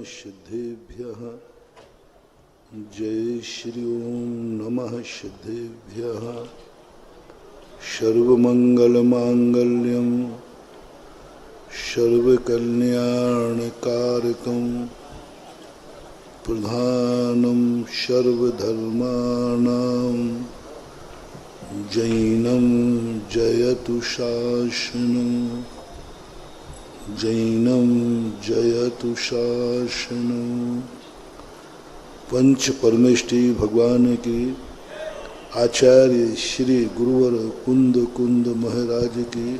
सिद्धेभ्यः जय श्री ओम नमः सिद्धेभ्यः सर्वमंगलमांगल्यं सर्वकल्याणकारकं प्रधानं सर्वधर्माणां जैनं जयतु शासनं जैनं जयतु शासनं। पंच परमेष्टि भगवान की आचार्य श्री गुरुवर कुंद कुंद महाराज की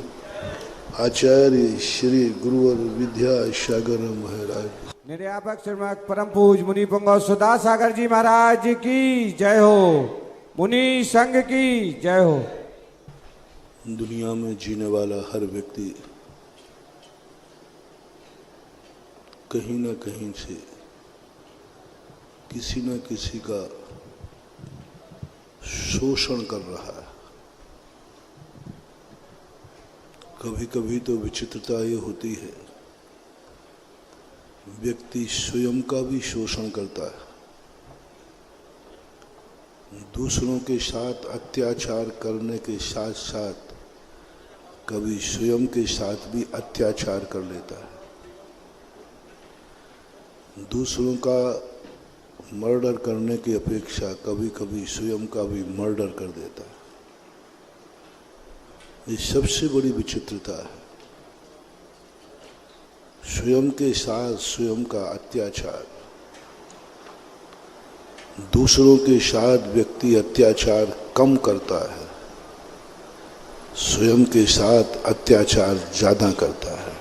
आचार्य श्री गुरुवर विद्यासागर महाराज निर्यापक श्रीमद परम पूज मुनि पुंगव सुधा सागर जी महाराज की जय हो। मुनि संघ की जय हो। दुनिया में जीने वाला हर व्यक्ति कहीं न कहीं से किसी न किसी का शोषण कर रहा है। कभी कभी तो विचित्रता ये होती है, व्यक्ति स्वयं का भी शोषण करता है, दूसरों के साथ अत्याचार करने के साथ साथ कभी स्वयं के साथ भी अत्याचार कर लेता है, दूसरों का मर्डर करने की अपेक्षा कभी कभी स्वयं का भी मर्डर कर देता है। ये सबसे बड़ी विचित्रता है, स्वयं के साथ स्वयं का अत्याचार। दूसरों के साथ व्यक्ति अत्याचार कम करता है, स्वयं के साथ अत्याचार ज्यादा करता है।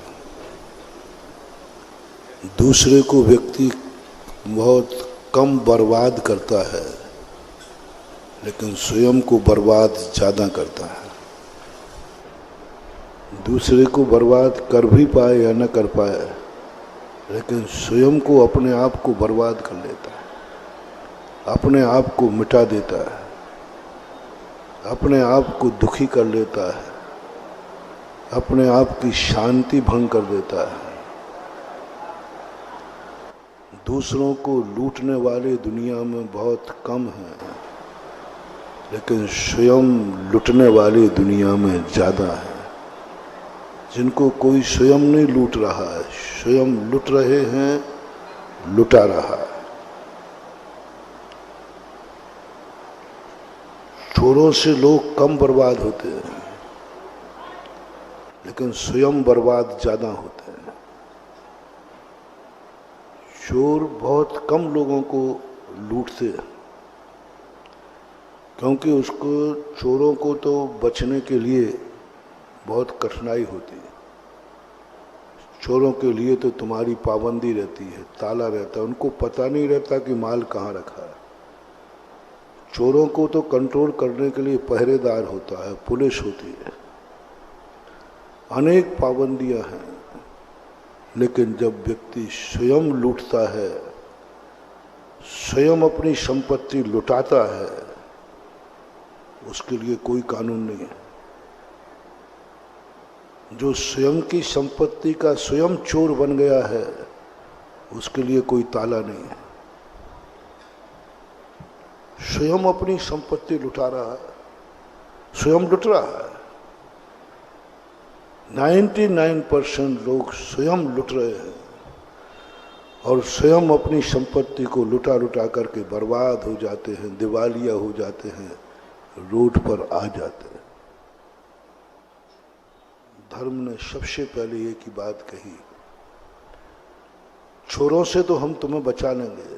दूसरे को व्यक्ति बहुत कम बर्बाद करता है, लेकिन स्वयं को बर्बाद ज्यादा करता है। दूसरे को बर्बाद कर भी पाए या न कर पाए, लेकिन स्वयं को अपने आप को बर्बाद कर लेता है, अपने आप को मिटा देता है, अपने आप को दुखी कर लेता है, अपने आप की शांति भंग कर देता है। दूसरों को लूटने वाले दुनिया में बहुत कम हैं, लेकिन स्वयं लूटने वाले दुनिया में ज्यादा हैं। जिनको कोई स्वयं नहीं लूट रहा है, स्वयं लूट रहे हैं, लुटा रहा है। चोरों से लोग कम बर्बाद होते हैं, लेकिन स्वयं बर्बाद ज्यादा होते हैं। चोर बहुत कम लोगों को लूटते हैं, क्योंकि उसको चोरों को तो बचने के लिए बहुत कठिनाई होती है। चोरों के लिए तो तुम्हारी पाबंदी रहती है, ताला रहता है, उनको पता नहीं रहता कि माल कहाँ रखा है। चोरों को तो कंट्रोल करने के लिए पहरेदार होता है, पुलिस होती है, अनेक पाबंदियां हैं। लेकिन जब व्यक्ति स्वयं लूटता है, स्वयं अपनी संपत्ति लुटाता है, उसके लिए कोई कानून नहीं है। जो स्वयं की संपत्ति का स्वयं चोर बन गया है, उसके लिए कोई ताला नहीं है। स्वयं अपनी संपत्ति लुटा रहा है, स्वयं लुट रहा है। 99% लोग स्वयं लुट रहे हैं और स्वयं अपनी संपत्ति को लुटा लुटा करके बर्बाद हो जाते हैं, दिवालिया हो जाते हैं, रोड पर आ जाते हैं। धर्म ने सबसे पहले एक ही बात कही, चोरों से तो हम तुम्हें बचा लेंगे,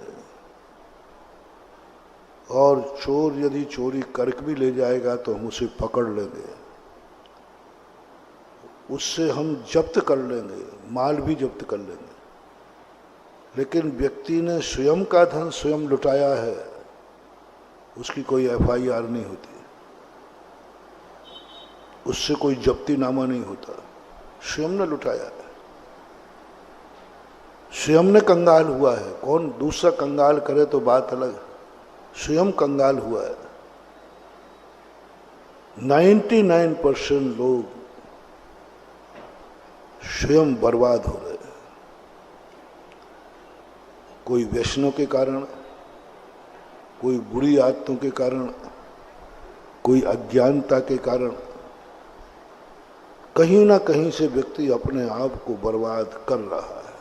और चोर यदि चोरी करके भी ले जाएगा तो हम उसे पकड़ लेंगे, उससे हम जब्त कर लेंगे, माल भी जब्त कर लेंगे। लेकिन व्यक्ति ने स्वयं का धन स्वयं लुटाया है, उसकी कोई FIR नहीं होती, उससे कोई जब्तीनामा नहीं होता। स्वयं ने लुटाया है, स्वयं ने कंगाल हुआ है। कौन दूसरा कंगाल करे तो बात अलग, स्वयं कंगाल हुआ है। 99% लोग स्वयं बर्बाद हो रहे हैं। कोई व्यसनों के कारण, कोई बुरी आदतों के कारण, कोई अज्ञानता के कारण कहीं ना कहीं से व्यक्ति अपने आप को बर्बाद कर रहा है।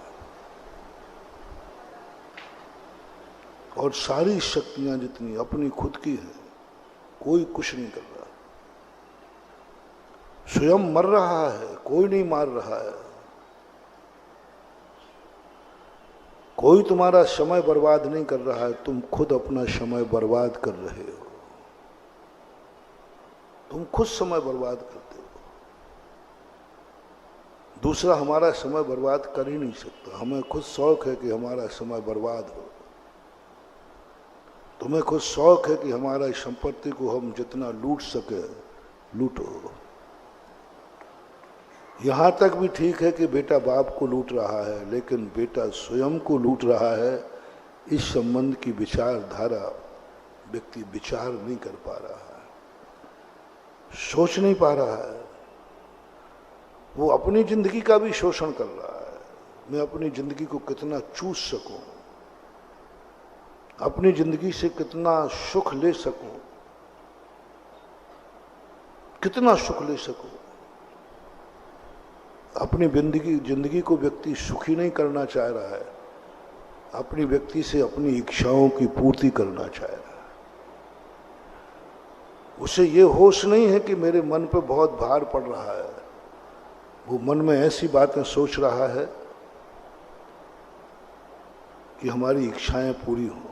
और सारी शक्तियां जितनी अपनी खुद की हैं, कोई कुछ नहीं कर रहा। स्वयं मर रहा है, कोई नहीं मार रहा है। कोई तुम्हारा समय बर्बाद नहीं कर रहा है, तुम खुद अपना समय बर्बाद कर रहे हो। तुम खुद समय बर्बाद करते हो। दूसरा हमारा समय बर्बाद कर ही नहीं सकता। हमें खुद शौक है कि हमारा समय बर्बाद हो। तुम्हें खुद शौक है कि हमारा संपत्ति को हम जितना लूट सके लूटो। यहां तक भी ठीक है कि बेटा बाप को लूट रहा है, लेकिन बेटा स्वयं को लूट रहा है। इस संबंध की विचारधारा व्यक्ति विचार नहीं कर पा रहा है, सोच नहीं पा रहा है। वो अपनी जिंदगी का भी शोषण कर रहा है। मैं अपनी जिंदगी को कितना चूस सकूं, अपनी जिंदगी से कितना सुख ले सकूं, कितना सुख ले सकूं। अपनी जिंदगी को व्यक्ति सुखी नहीं करना चाह रहा है, अपनी व्यक्ति से अपनी इच्छाओं की पूर्ति करना चाह रहा है। उसे ये होश नहीं है कि मेरे मन पे बहुत भार पड़ रहा है। वो मन में ऐसी बातें सोच रहा है कि हमारी इच्छाएं पूरी हों।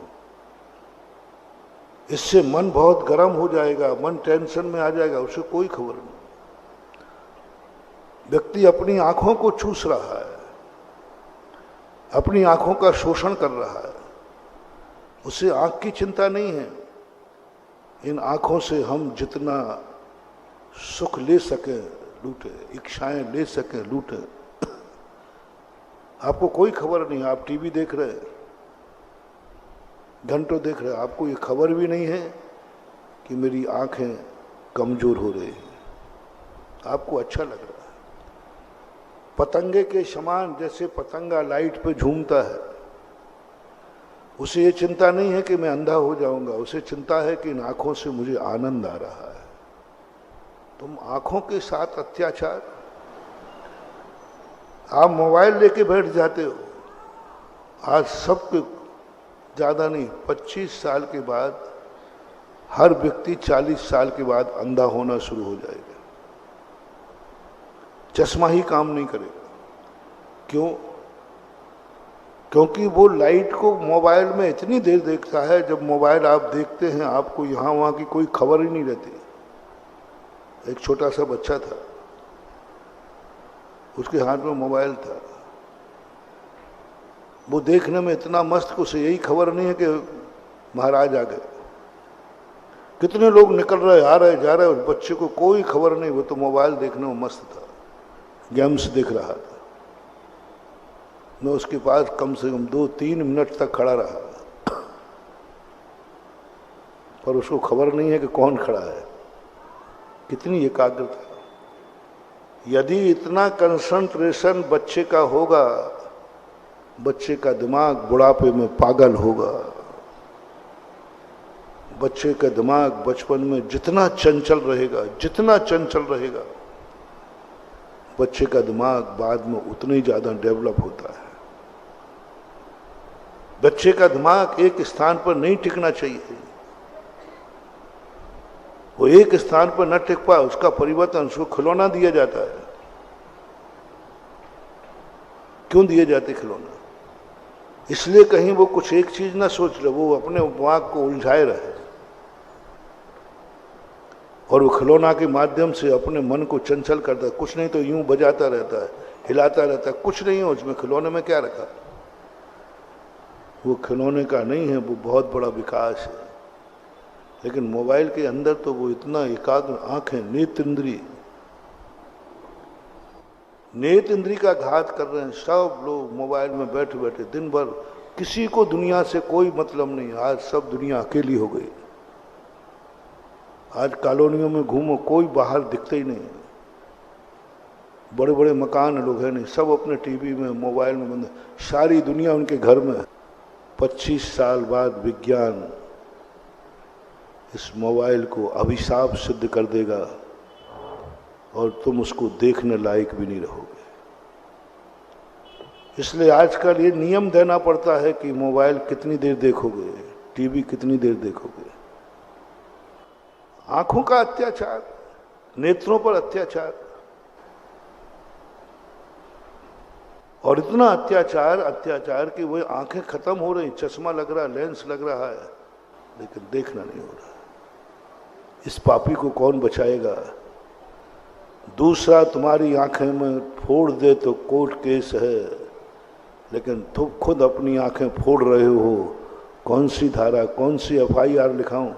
इससे मन बहुत गर्म हो जाएगा, मन टेंशन में आ जाएगा, उसे कोई खबर नहीं। व्यक्ति अपनी आंखों को चूस रहा है, अपनी आंखों का शोषण कर रहा है। उसे आंख की चिंता नहीं है। इन आंखों से हम जितना सुख ले सके लूटे, इच्छाएं ले सके लूटे। आपको कोई खबर नहीं। आप टीवी देख रहे हैं, घंटों देख रहे हैं, आपको ये खबर भी नहीं है कि मेरी आंखें कमजोर हो रही हैं। आपको अच्छा लग रहा है। पतंगे के समान जैसे पतंगा लाइट पे झूमता है, उसे ये चिंता नहीं है कि मैं अंधा हो जाऊंगा। उसे चिंता है कि इन आंखों से मुझे आनंद आ रहा है। तुम आंखों के साथ अत्याचार। आप मोबाइल लेके बैठ जाते हो। आज सबके ज्यादा नहीं, 25 साल के बाद हर व्यक्ति 40 साल के बाद अंधा होना शुरू हो जाएगा। चश्मा ही काम नहीं करेगा। क्यों? क्योंकि वो लाइट को मोबाइल में इतनी देर देखता है। जब मोबाइल आप देखते हैं, आपको यहां वहां की कोई खबर ही नहीं रहती। एक छोटा सा बच्चा था, उसके हाथ में मोबाइल था। वो देखने में इतना मस्त, उसे यही खबर नहीं है कि महाराज आ गए। कितने लोग निकल रहे, आ रहे, जा रहे, उस बच्चे को कोई खबर नहीं। वो तो मोबाइल देखने में मस्त था, गेम्स देख रहा था। मैं उसके पास कम से कम 2-3 मिनट तक खड़ा रहा, पर उसको खबर नहीं है कि कौन खड़ा है। कितनी एकाग्रता। यदि इतना कंसंट्रेशन बच्चे का होगा, बच्चे का दिमाग बुढ़ापे में पागल होगा। बच्चे का दिमाग बचपन में जितना चंचल रहेगा, जितना चंचल रहेगा, बच्चे का दिमाग बाद में उतना ही ज्यादा डेवलप होता है। बच्चे का दिमाग एक स्थान पर नहीं टिकना चाहिए। वो एक स्थान पर न टिक पाए, उसका परिवर्तन, उसको खिलौना दिया जाता है। क्यों दिए जाते खिलौना? इसलिए कहीं वो कुछ एक चीज ना सोच रहे, वो अपने दिमाग को उलझाए रहे और वो खिलौना के माध्यम से अपने मन को चंचल करता है। कुछ नहीं तो यूं बजाता रहता है, हिलाता रहता है, कुछ नहीं है उसमें। खिलौने में क्या रखा? वो खिलौने का नहीं है, वो बहुत बड़ा विकास है। लेकिन मोबाइल के अंदर तो वो इतना एकाग्र, आंखें, नेत्र इंद्री का घात कर रहे हैं। सब लोग मोबाइल में बैठे बैठे दिन भर, किसी को दुनिया से कोई मतलब नहीं। आज सब दुनिया अकेली हो गई। आज कॉलोनियों में घूमो, कोई बाहर दिखते ही नहीं। बड़े बड़े मकान लोग हैं नहीं, सब अपने टीवी में, मोबाइल में बंद। सारी दुनिया उनके घर में। 25 साल बाद विज्ञान इस मोबाइल को अभिशाप सिद्ध कर देगा और तुम उसको देखने लायक भी नहीं रहोगे। इसलिए आजकल ये नियम देना पड़ता है कि मोबाइल कितनी देर देखोगे, टीवी कितनी देर देखोगे। आंखों का अत्याचार, नेत्रों पर अत्याचार, और इतना अत्याचार कि वो आंखें खत्म हो रही, चश्मा लग रहा, लेंस लग रहा है, लेकिन देखना नहीं हो रहा। इस पापी को कौन बचाएगा? दूसरा तुम्हारी आंखें में फोड़ दे तो कोर्ट केस है, लेकिन तुम खुद अपनी आंखें फोड़ रहे हो। कौन सी धारा, कौन सी FIR लिखाऊं?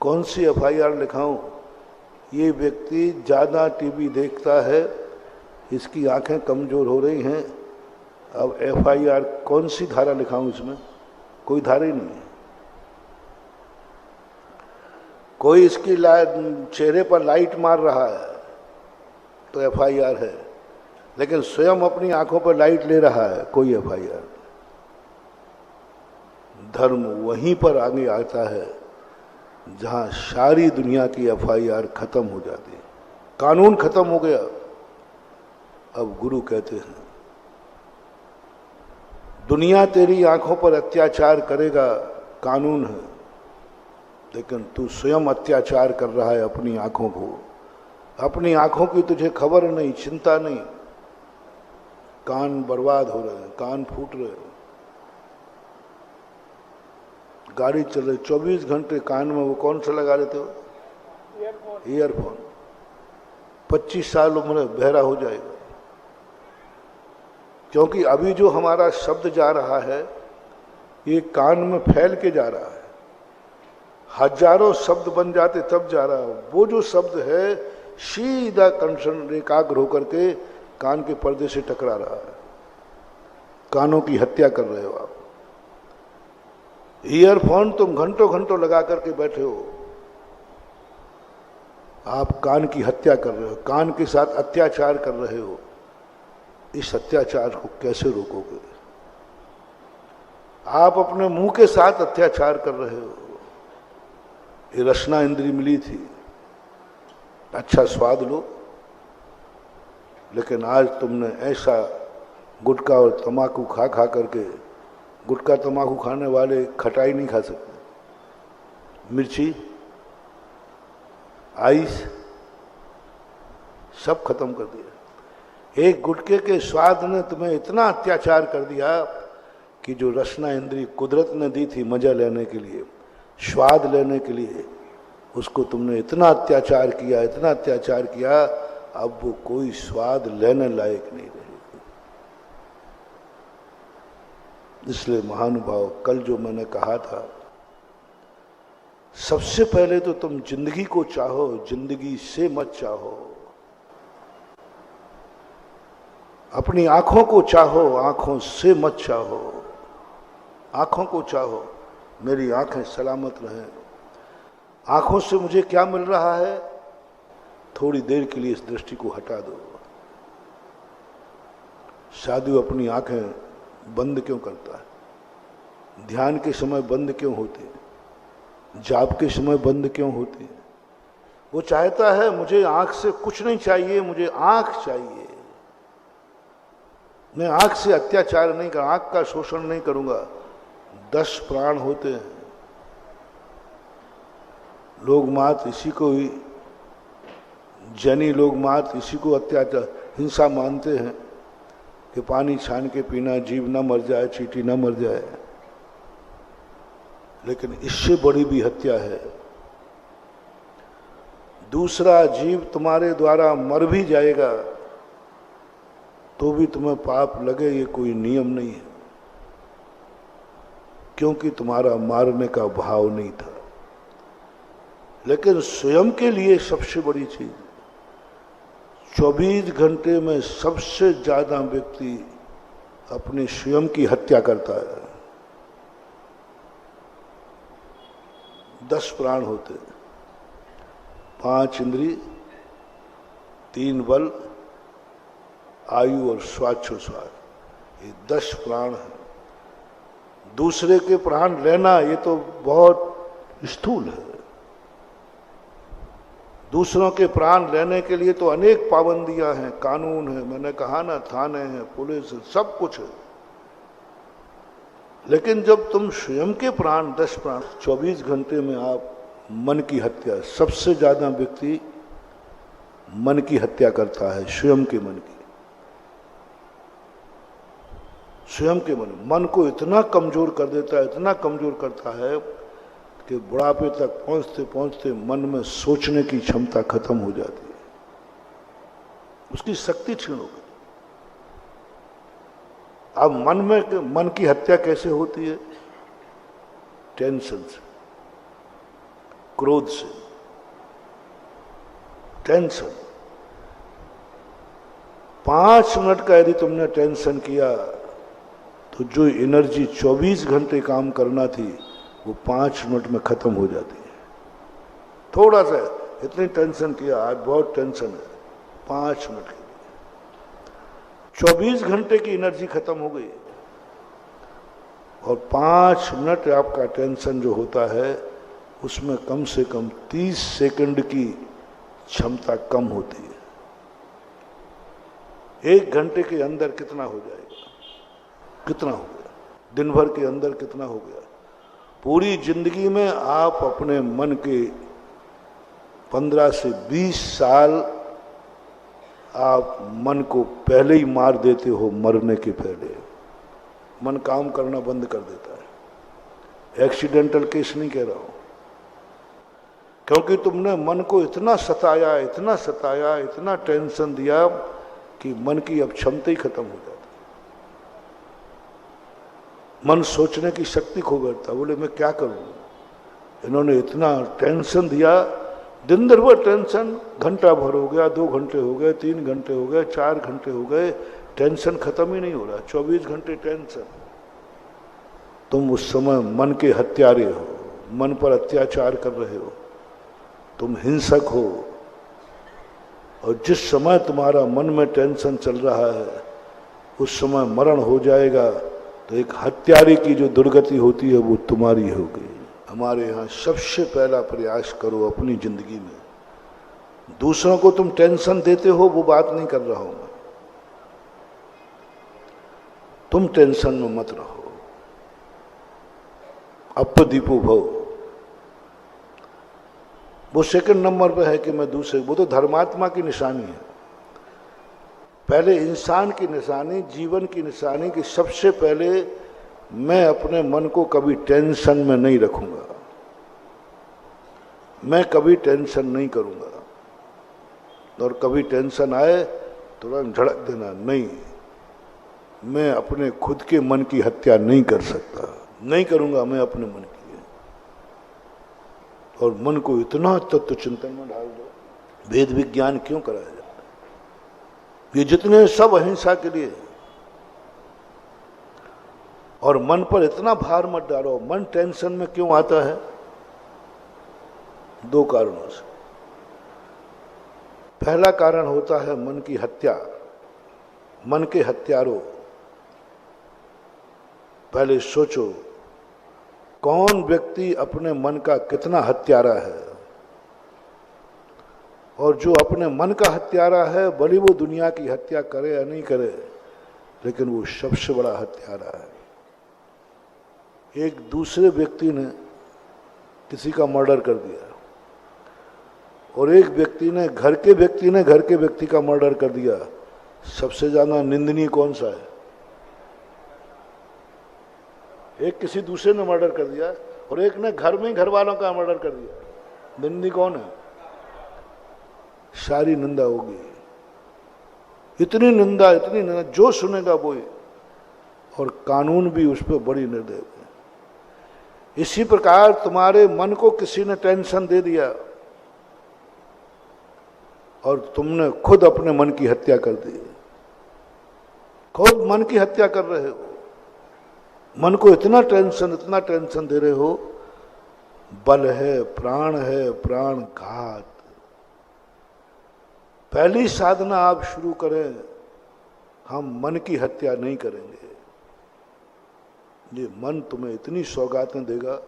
कौन सी FIR लिखाऊं? ये व्यक्ति ज्यादा टीवी देखता है, इसकी आंखें कमजोर हो रही हैं। अब FIR कौन सी धारा लिखाऊं इसमें? कोई धारा ही नहीं है। कोई इसकी चेहरे पर लाइट मार रहा है तो FIR है, लेकिन स्वयं अपनी आंखों पर लाइट ले रहा है, कोई FIR। धर्म वहीं पर आगे आता है जहां सारी दुनिया की FIR खत्म हो जाती है। कानून खत्म हो गया। अब गुरु कहते हैं दुनिया तेरी आंखों पर अत्याचार करेगा, कानून है, लेकिन तू स्वयं अत्याचार कर रहा है अपनी आंखों को। अपनी आंखों की तुझे खबर नहीं, चिंता नहीं। कान बर्बाद हो रहे हैं, कान फूट रहे हैं। गाड़ी चल रही, 24 घंटे कान में वो कौन सा लगा लेते हो? ईयरफोन। 25 साल उम्र बहरा हो जाएगा। क्योंकि अभी जो हमारा शब्द जा रहा है ये कान में फैल के जा रहा है। हजारों शब्द बन जाते तब जा रहा है। वो जो शब्द है सीधा कंसंट्रेट एकाग्र होकर के कान के पर्दे से टकरा रहा है। कानों की हत्या कर रहे हो आप। ईयरफोन तुम घंटों घंटों लगा करके बैठे हो, आप कान की हत्या कर रहे हो, कान के साथ अत्याचार कर रहे हो। इस अत्याचार को कैसे रोकोगे? आप अपने मुंह के साथ अत्याचार कर रहे हो। ये रसना इंद्री मिली थी, अच्छा स्वाद लो, लेकिन आज तुमने ऐसा गुटखा और तम्बाकू खा खा करके, गुटखा तम्बाकू खाने वाले खटाई नहीं खा सकते, मिर्ची, आइस सब खत्म कर दिया। एक गुटखे के स्वाद ने तुम्हें इतना अत्याचार कर दिया कि जो रसना इंद्री कुदरत ने दी थी मजा लेने के लिए, स्वाद लेने के लिए, उसको तुमने इतना अत्याचार किया, इतना अत्याचार किया, अब वो कोई स्वाद लेने लायक नहीं रही। इसलिए महानुभाव, कल जो मैंने कहा था, सबसे पहले तो तुम जिंदगी को चाहो, जिंदगी से मत चाहो। अपनी आंखों को चाहो, आंखों से मत चाहो। आंखों को चाहो, मेरी आंखें सलामत रहें। आंखों से मुझे क्या मिल रहा है? थोड़ी देर के लिए इस दृष्टि को हटा दो। साधु अपनी आंखें बंद क्यों करता है? ध्यान के समय बंद क्यों होते हैं? जाप के समय बंद क्यों होते हैं? वो चाहता है मुझे आंख से कुछ नहीं चाहिए, मुझे आंख चाहिए। मैं आंख से अत्याचार नहीं कर, आंख का शोषण नहीं करूंगा। 10 प्राण होते हैं, लोग मात इसी को ही, जैनी लोग मात इसी को अत्याचार, हिंसा मानते हैं कि पानी छान के पीना, जीव न मर जाए, चींटी न मर जाए। लेकिन इससे बड़ी भी हत्या है। दूसरा जीव तुम्हारे द्वारा मर भी जाएगा तो भी तुम्हें पाप लगे, ये कोई नियम नहीं है, क्योंकि तुम्हारा मारने का भाव नहीं था। लेकिन स्वयं के लिए सबसे बड़ी चीज, 24 घंटे में सबसे ज्यादा व्यक्ति अपने स्वयं की हत्या करता है। 10 प्राण होते, 5 इंद्री, 3 बल, आयु और श्वासोच्छ्वास, ये 10 प्राण हैं। दूसरे के प्राण लेना ये तो बहुत स्थूल है। दूसरों के प्राण लेने के लिए तो अनेक पाबंदियां हैं, कानून है, मैंने कहा ना, थाने हैं, पुलिस है, सब कुछ है। लेकिन जब तुम स्वयं के प्राण 10 प्राण 24 घंटे में आप मन की हत्या, सबसे ज्यादा व्यक्ति मन की हत्या करता है, स्वयं के मन की, स्वयं के मन को इतना कमजोर कर देता है, इतना कमजोर करता है कि बुढ़ापे तक पहुंचते पहुंचते मन में सोचने की क्षमता खत्म हो जाती है, उसकी शक्ति क्षीण हो गई। अब मन की हत्या कैसे होती है? टेंशन से, क्रोध से। टेंशन 5 मिनट का यदि तुमने टेंशन किया तो जो एनर्जी 24 घंटे काम करना थी वो 5 मिनट में खत्म हो जाती है। थोड़ा सा इतनी टेंशन किया, आज बहुत टेंशन है, 5 मिनट के लिए 24 घंटे की एनर्जी खत्म हो गई। और 5 मिनट आपका टेंशन जो होता है उसमें कम से कम 30 सेकंड की क्षमता कम होती है। 1 घंटे के अंदर कितना हो जाएगा? कितना हो गया? दिन भर के अंदर कितना हो गया? पूरी जिंदगी में आप अपने मन के 15 से 20 साल आप मन को पहले ही मार देते हो। मरने के पहले मन काम करना बंद कर देता है। एक्सीडेंटल केस नहीं कह रहा हूं, क्योंकि तुमने मन को इतना सताया, इतना सताया, इतना टेंशन दिया कि मन की अब क्षमता ही खत्म हो जाती। मन सोचने की शक्ति खो बैठता, बोले मैं क्या करूं, इन्होंने इतना टेंशन दिया, दिन भर टेंशन, घंटा भर हो गया, 2 घंटे हो गए, 3 घंटे हो गए, 4 घंटे हो गए, टेंशन खत्म ही नहीं हो रहा। 24 घंटे टेंशन। तुम उस समय मन के हत्यारे हो, मन पर अत्याचार कर रहे हो, तुम हिंसक हो। और जिस समय तुम्हारा मन में टेंशन चल रहा है उस समय मरण हो जाएगा तो एक हत्यारे की जो दुर्गति होती है वो तुम्हारी हो गई। हमारे यहाँ सबसे पहला प्रयास करो अपनी जिंदगी में, दूसरों को तुम टेंशन देते हो वो बात नहीं कर रहा हूं मैं, तुम टेंशन में मत रहो। अपदीपो भव, वो सेकंड नंबर पे है कि मैं दूसरे, वो तो धर्मात्मा की निशानी है। पहले इंसान की निशानी, जीवन की निशानी कि सबसे पहले मैं अपने मन को कभी टेंशन में नहीं रखूंगा, मैं कभी टेंशन नहीं करूंगा। और कभी टेंशन आए तुरंत झड़क देना, नहीं, मैं अपने खुद के मन की हत्या नहीं कर सकता, नहीं करूंगा मैं अपने मन की। और मन को इतना तत्व चिंतन में डाल दो। वेद विज्ञान क्यों कराया जाता है? ये जितने सब अहिंसा के लिए। और मन पर इतना भार मत डालो। मन टेंशन में क्यों आता है? 2 कारणों से। पहला कारण होता है मन की हत्या, मन के हत्यारों। पहले सोचो कौन व्यक्ति अपने मन का कितना हत्यारा है, और जो अपने मन का हत्यारा है भले वो दुनिया की हत्या करे या नहीं करे, लेकिन वो सबसे बड़ा हत्यारा है। एक दूसरे व्यक्ति ने किसी का मर्डर कर दिया और एक व्यक्ति ने घर के व्यक्ति का मर्डर कर दिया। सबसे ज्यादा निंदनीय कौन सा है? एक किसी दूसरे ने मर्डर कर दिया और एक ने घर में घर वालों का मर्डर कर दिया। निंदनीय कौन है? सारी निंदा होगी। इतनी निंदा जो सुनेगा वो ही। और कानून भी उस पर बड़ी निर्दय है। इसी प्रकार तुम्हारे मन को किसी ने टेंशन दे दिया और तुमने खुद अपने मन की हत्या कर दी। खुद मन की हत्या कर रहे हो। मन को इतना टेंशन दे रहे हो। बल है, प्राण घात। पहली साधना आप शुरू करें हम मन की हत्या नहीं करेंगे। ये मन तुम्हें इतनी सौगातें देगा,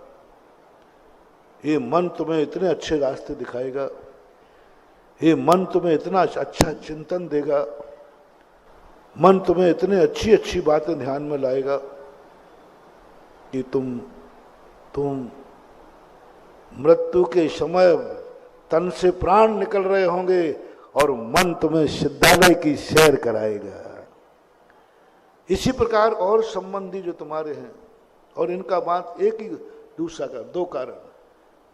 ये मन तुम्हें इतने अच्छे रास्ते दिखाएगा, ये मन तुम्हें इतना अच्छा चिंतन देगा, मन तुम्हें इतनी अच्छी अच्छी बातें ध्यान में लाएगा कि तुम मृत्यु के समय तन से प्राण निकल रहे होंगे और मन तुम्हें सिद्धालय की सैर कराएगा। इसी प्रकार और संबंधी जो तुम्हारे हैं, और इनका बात एक ही, दूसरा का दो कारण,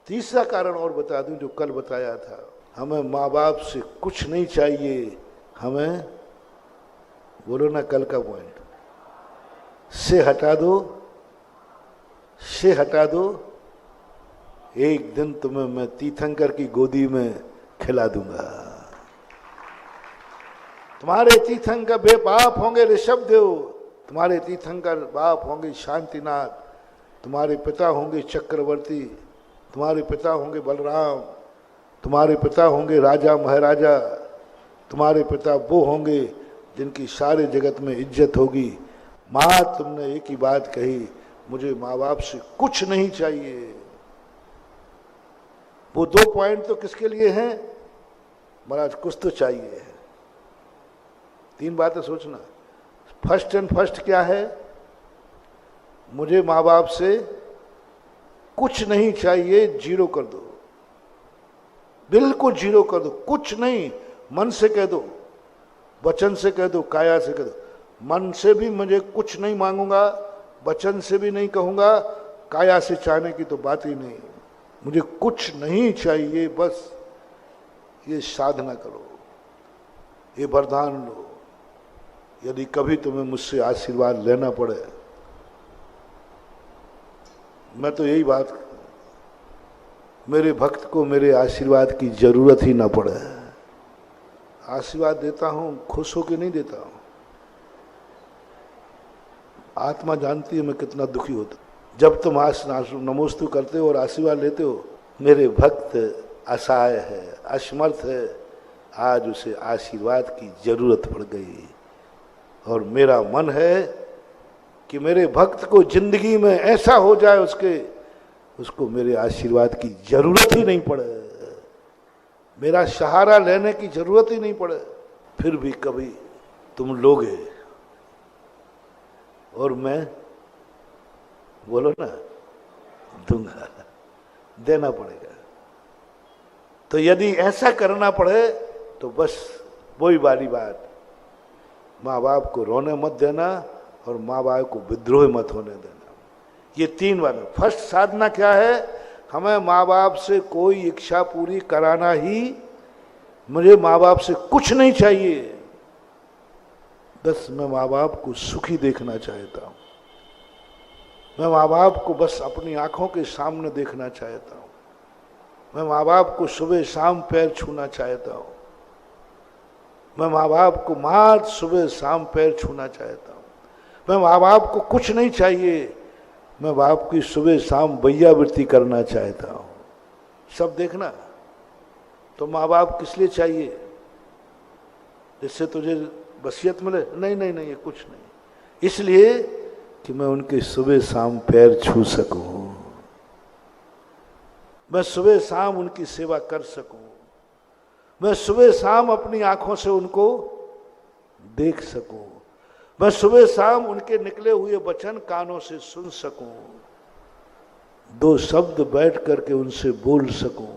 तीसरा कारण और बता दूं जो कल बताया था। हमें माँ बाप से कुछ नहीं चाहिए, हमें, बोलो ना कल का पॉइंट, से हटा दो, से हटा दो। एक दिन तुम्हें मैं तीर्थंकर की गोदी में खिला दूंगा। तुम्हारे तीर्थंकर बे बाप होंगे ऋषभदेव, तुम्हारे तीर्थंकर बाप होंगे शांतिनाथ, तुम्हारे पिता होंगे चक्रवर्ती, तुम्हारे पिता होंगे बलराम, तुम्हारे पिता होंगे राजा महाराजा, तुम्हारे पिता वो होंगे जिनकी सारे जगत में इज्जत होगी। माँ तुमने एक ही बात कही, मुझे माँ बाप से कुछ नहीं चाहिए। वो दो पॉइंट तो किसके लिए हैं महाराज? कुछ तो चाहिए। तीन बातें सोचना। फर्स्ट एंड फर्स्ट क्या है? मुझे माँ बाप से कुछ नहीं चाहिए, जीरो कर दो, बिल्कुल जीरो कर दो, कुछ नहीं। मन से कह दो, वचन से कह दो, काया से कह दो। मन से भी मुझे कुछ नहीं मांगूंगा, वचन से भी नहीं कहूंगा, काया से चाहने की तो बात ही नहीं। मुझे कुछ नहीं चाहिए, बस ये साधना करो, ये वरदान लो। यदि कभी तुम्हें मुझसे आशीर्वाद लेना पड़े, मैं तो यही बात, मेरे भक्त को मेरे आशीर्वाद की जरूरत ही ना पड़े। आशीर्वाद देता हूं खुश होकर नहीं देता हूं। आत्मा जानती है मैं कितना दुखी होता। जब तुम नमोस्तु करते हो और आशीर्वाद लेते हो, मेरे भक्त असहाय है, असमर्थ है, आज उसे आशीर्वाद की जरूरत पड़ गई। और मेरा मन है कि मेरे भक्त को जिंदगी में ऐसा हो जाए उसको मेरे आशीर्वाद की जरूरत ही नहीं पड़े, मेरा सहारा लेने की जरूरत ही नहीं पड़े। फिर भी कभी तुम लोगे और मैं, बोलो ना, दूंगा, देना पड़ेगा। तो यदि ऐसा करना पड़े तो बस वही वाली बात, माँ बाप को रोने मत देना और माँ बाप को विद्रोह मत होने देना। ये तीन बातें। फर्स्ट साधना क्या है? हमें माँ बाप से कोई इच्छा पूरी कराना ही, मुझे माँ बाप से कुछ नहीं चाहिए, बस मैं माँ बाप को सुखी देखना चाहता हूँ। मैं माँ बाप को बस अपनी आंखों के सामने देखना चाहता हूँ। मैं माँ बाप को सुबह शाम पैर छूना चाहता हूँ। मैं माँ बाप को मात्र सुबह शाम पैर छूना चाहता हूँ। मैं माँ बाप को कुछ नहीं चाहिए, मैं बाप की सुबह शाम भैयावृत्ति करना चाहता हूँ। सब देखना। तो माँ बाप किस लिए चाहिए? जिससे तुझे वसीयत मिले? नहीं नहीं नहीं, ये कुछ नहीं। इसलिए कि मैं उनके सुबह शाम पैर छू सकूं, मैं सुबह शाम उनकी सेवा कर सकूं, मैं सुबह शाम अपनी आंखों से उनको देख सकूं, मैं सुबह शाम उनके निकले हुए वचन कानों से सुन सकूं, दो शब्द बैठ करके उनसे बोल सकूं।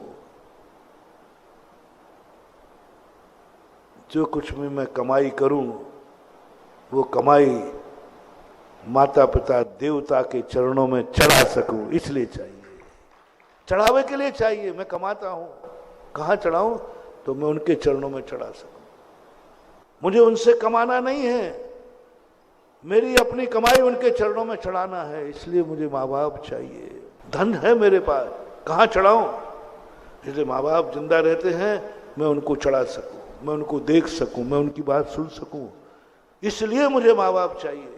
जो कुछ भी मैं कमाई करूं वो कमाई माता पिता देवता के चरणों में चढ़ा सकूं, इसलिए चाहिए। चढ़ावे के लिए चाहिए। मैं कमाता हूं, कहाँ चढ़ाऊं? तो मैं उनके चरणों में चढ़ा सकूं। मुझे उनसे कमाना नहीं है, मेरी अपनी कमाई उनके चरणों में चढ़ाना है। इसलिए मुझे माँ बाप चाहिए। धन है मेरे पास, कहाँ चढ़ाऊं? इसलिए माँ बाप जिंदा रहते हैं, मैं उनको चढ़ा सकूं, मैं उनको देख सकूं, मैं उनकी बात सुन सकूं। इसलिए मुझे माँ बाप चाहिए।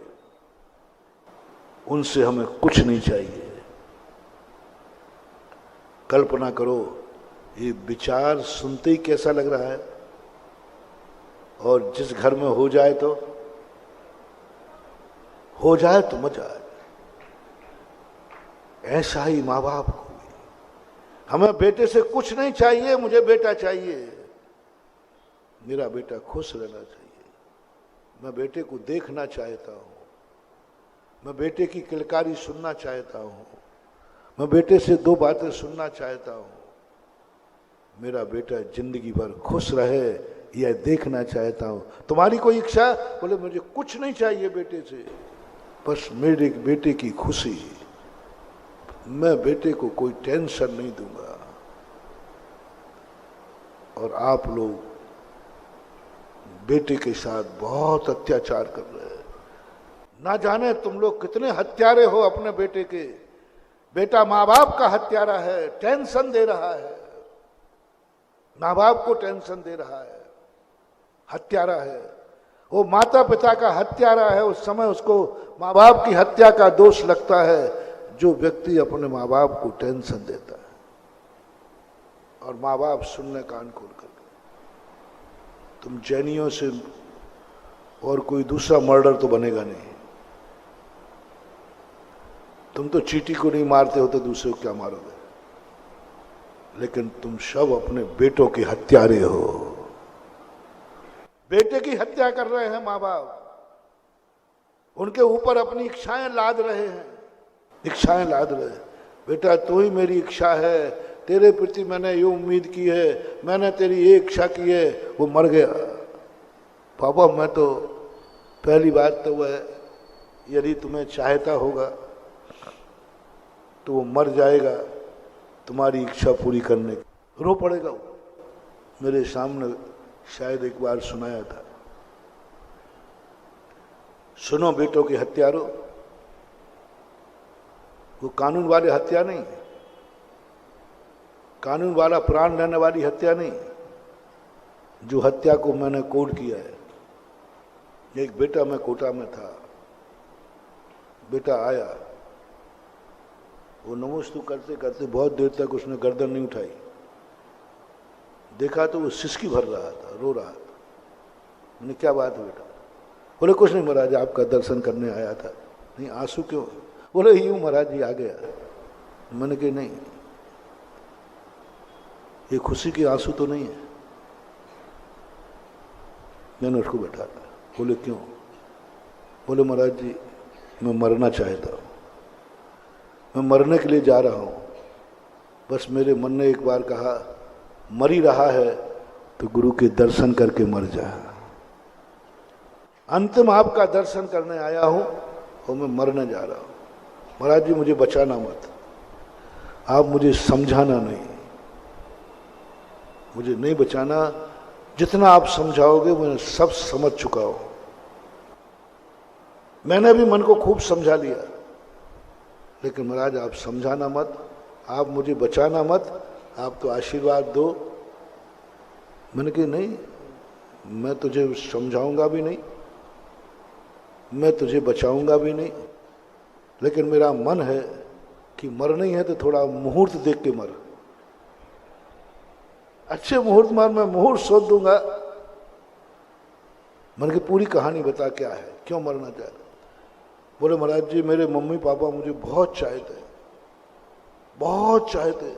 उनसे हमें कुछ नहीं चाहिए। कल्पना करो, ये विचार सुनते ही कैसा लग रहा है। और जिस घर में हो जाए तो हो जाए तो मजा आ जाए। ऐसा ही माँ बाप को भी, हमें बेटे से कुछ नहीं चाहिए, मुझे बेटा चाहिए, मेरा बेटा खुश रहना चाहिए, मैं बेटे को देखना चाहता हूं, मैं बेटे की किलकारी सुनना चाहता हूं, मैं बेटे से दो बातें सुनना चाहता हूं, मेरा बेटा जिंदगी भर खुश रहे यह देखना चाहता हूं। तुम्हारी कोई इच्छा? बोले मुझे कुछ नहीं चाहिए बेटे से, बस मेरे बेटे की खुशी, मैं बेटे को कोई टेंशन नहीं दूंगा। और आप लोग बेटे के साथ बहुत अत्याचार कर रहे हैं। ना जाने तुम लोग कितने हत्यारे हो अपने बेटे के। बेटा माँ बाप का हत्यारा है, टेंशन दे रहा है, माँ बाप को टेंशन दे रहा है, हत्यारा है। वो माता पिता का हत्यारा है, उस समय उसको माँ बाप की हत्या का दोष लगता है, जो व्यक्ति अपने माँ बाप को टेंशन देता है। और माँ बाप सुनने कान खोल कर, तुम जैनियों से और कोई दूसरा मर्डर तो बनेगा नहीं। तुम तो चींटी को नहीं मारते हो तो दूसरे को क्या मारोगे? लेकिन तुम सब अपने बेटों के हत्यारे हो। बेटे की हत्या कर रहे हैं माँ बाप, उनके ऊपर अपनी इच्छाएं लाद रहे हैं, इच्छाएं लाद रहे हैं। बेटा तू ही मेरी इच्छा है, तेरे प्रति मैंने ये उम्मीद की है, मैंने तेरी ये इच्छा की है, वो मर गया। पापा मैं तो, पहली बात तो वह, यदि तुम्हें चाहता होगा तो वो मर जाएगा तुम्हारी इच्छा पूरी करने की। रो पड़ेगा वो। मेरे सामने शायद एक बार सुनाया था, सुनो बेटों की हत्यारों, वो कानून वाले हत्या नहीं, कानून वाला प्राण लेने वाली हत्या नहीं, जो हत्या को मैंने कोड किया है। एक बेटा, मैं कोटा में था, बेटा आया, वो नमोस्तु करते करते बहुत देर तक उसने गर्दन नहीं उठाई। देखा तो वो सिसकी भर रहा था, रो रहा था। मैंने क्या बात है बेटा? बोले कुछ नहीं महाराज, आपका दर्शन करने आया था। नहीं आंसू क्यों? बोले यूं महाराज जी आ गया। मैंने कहा नहीं, ये खुशी के आंसू तो नहीं है। मैंने उसको बैठा था। बोले क्यों? बोले महाराज जी मैं मरना चाहता हूं, मैं मरने के लिए जा रहा हूं, बस मेरे मन ने एक बार कहा मर ही रहा है तो गुरु के दर्शन करके मर जा। अंतिम आपका दर्शन करने आया हूं और मैं मरने जा रहा हूं। महाराज जी मुझे बचाना मत, आप मुझे समझाना नहीं, मुझे नहीं बचाना, जितना आप समझाओगे मैं सब समझ चुका हूं। मैंने भी मन को खूब समझा लिया, लेकिन महाराज आप समझाना मत, आप मुझे बचाना मत, आप तो आशीर्वाद दो। मैंने कहा नहीं, मैं तुझे समझाऊंगा भी नहीं, मैं तुझे बचाऊंगा भी नहीं, लेकिन मेरा मन है कि मरना ही है तो थोड़ा मुहूर्त देख के मर। अच्छे मुहूर्त मार, मैं मुहूर्त सोच दूंगा। मन की पूरी कहानी बता क्या है, क्यों मरना चाहता? बोले महाराज जी मेरे मम्मी पापा मुझे बहुत चाहते, बहुत चाहते।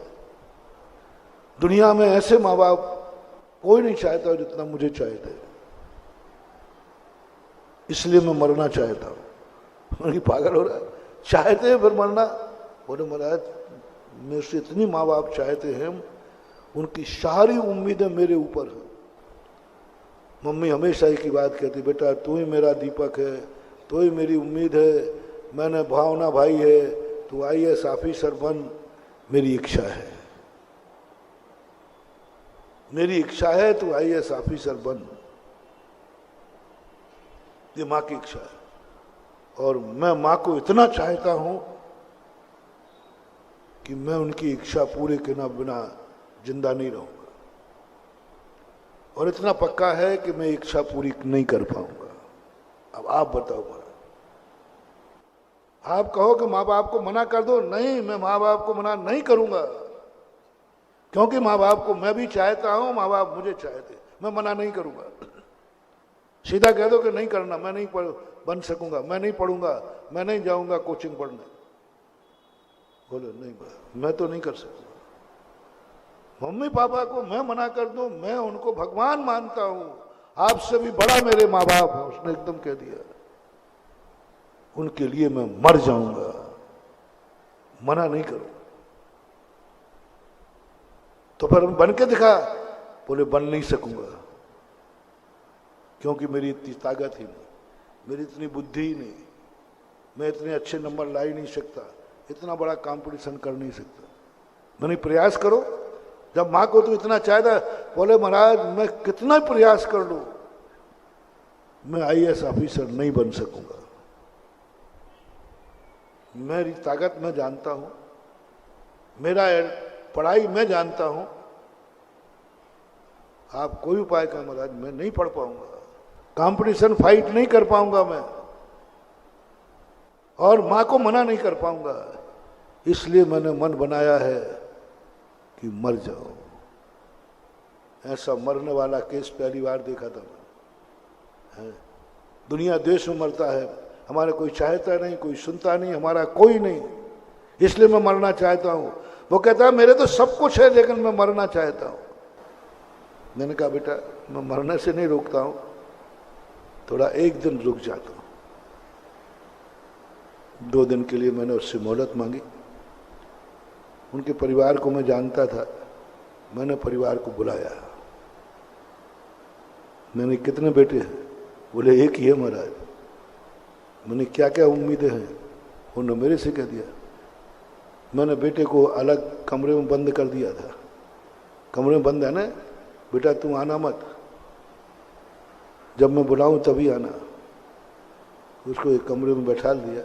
दुनिया में ऐसे माँ बाप कोई नहीं चाहता जितना मुझे चाहते, इसलिए मैं मरना चाहता हूं। मैंने पागल हो रहा है, चाहते हैं फिर मरना? बोले महाराज मेरे से इतनी माँ बाप चाहते हैं, उनकी सारी उम्मीदें मेरे ऊपर है। मम्मी हमेशा एक ही बात कहती, बेटा तू ही मेरा दीपक है, तो ही मेरी उम्मीद है, मैंने भावना भाई है, तू IAS ऑफिसर बन, मेरी इच्छा है, मेरी इच्छा है तू IAS ऑफिसर बन, ये माँ की इच्छा है। और मैं माँ को इतना चाहता हूं कि मैं उनकी इच्छा पूरे के बिना जिंदा नहीं रहूंगा, और इतना पक्का है कि मैं इच्छा पूरी नहीं कर पाऊंगा। अब आप बताओ महाराज, आप कहो कि माँ बाप को मना कर दो, नहीं मैं माँ बाप को मना नहीं करूंगा, क्योंकि माँ बाप को मैं भी चाहता हूं, माँ बाप मुझे चाहते, मैं मना नहीं करूंगा। सीधा कह दो कि नहीं करना, मैं नहीं बन सकूंगा, मैं नहीं पढ़ूंगा, मैं नहीं जाऊंगा कोचिंग पढ़ने। बोले नहीं मैं तो नहीं कर सकूंगा। मम्मी पापा को मैं मना कर दूं, मैं उनको भगवान मानता हूं, आपसे भी बड़ा मेरे माँ बाप है। उसने एकदम कह दिया उनके लिए मैं मर जाऊंगा, मना नहीं करूं। तो फिर बन के दिखा। बोले बन नहीं सकूंगा, क्योंकि मेरी इतनी ताकत ही नहीं, मेरी इतनी बुद्धि ही नहीं, मैं इतने अच्छे नंबर ला ही नहीं सकता, इतना बड़ा कंपटीशन कर नहीं सकता। मैंने प्रयास करो। जब माँ को तो इतना चाहता, बोले महाराज मैं कितना प्रयास कर लूं, मैं आईएएस ऑफिसर नहीं बन सकूंगा। मेरी ताकत मैं जानता हूं, मेरा पढ़ाई मैं जानता हूं, आप कोई उपाय का महाराज मैं नहीं पढ़ पाऊंगा, कंपटीशन फाइट नहीं कर पाऊंगा मैं, और मां को मना नहीं कर पाऊंगा। इसलिए मैंने मन बनाया है कि मर जाओ। ऐसा मरने वाला केस पहली बार देखा था मैं। दुनिया देश में मरता है, हमारा कोई चाहता नहीं, कोई सुनता नहीं, हमारा कोई नहीं, इसलिए मैं मरना चाहता हूं। वो कहता है मेरे तो सब कुछ है लेकिन मैं मरना चाहता हूं। मैंने कहा बेटा मैं मरने से नहीं रोकता हूं, थोड़ा एक दिन रुक जाता हूं। 2 दिन के लिए मैंने उससे मोहलत मांगी। उनके परिवार को मैं जानता था, मैंने परिवार को बुलाया। मैंने कितने बेटे हैं? बोले एक ही है महाराज। मैंने क्या क्या उम्मीदें हैं? उन्होंने मेरे से कह दिया। मैंने बेटे को अलग कमरे में बंद कर दिया था। कमरे में बंद है ना, बेटा तू आना मत, जब मैं बुलाऊं तभी आना। उसको एक कमरे में बैठा दिया।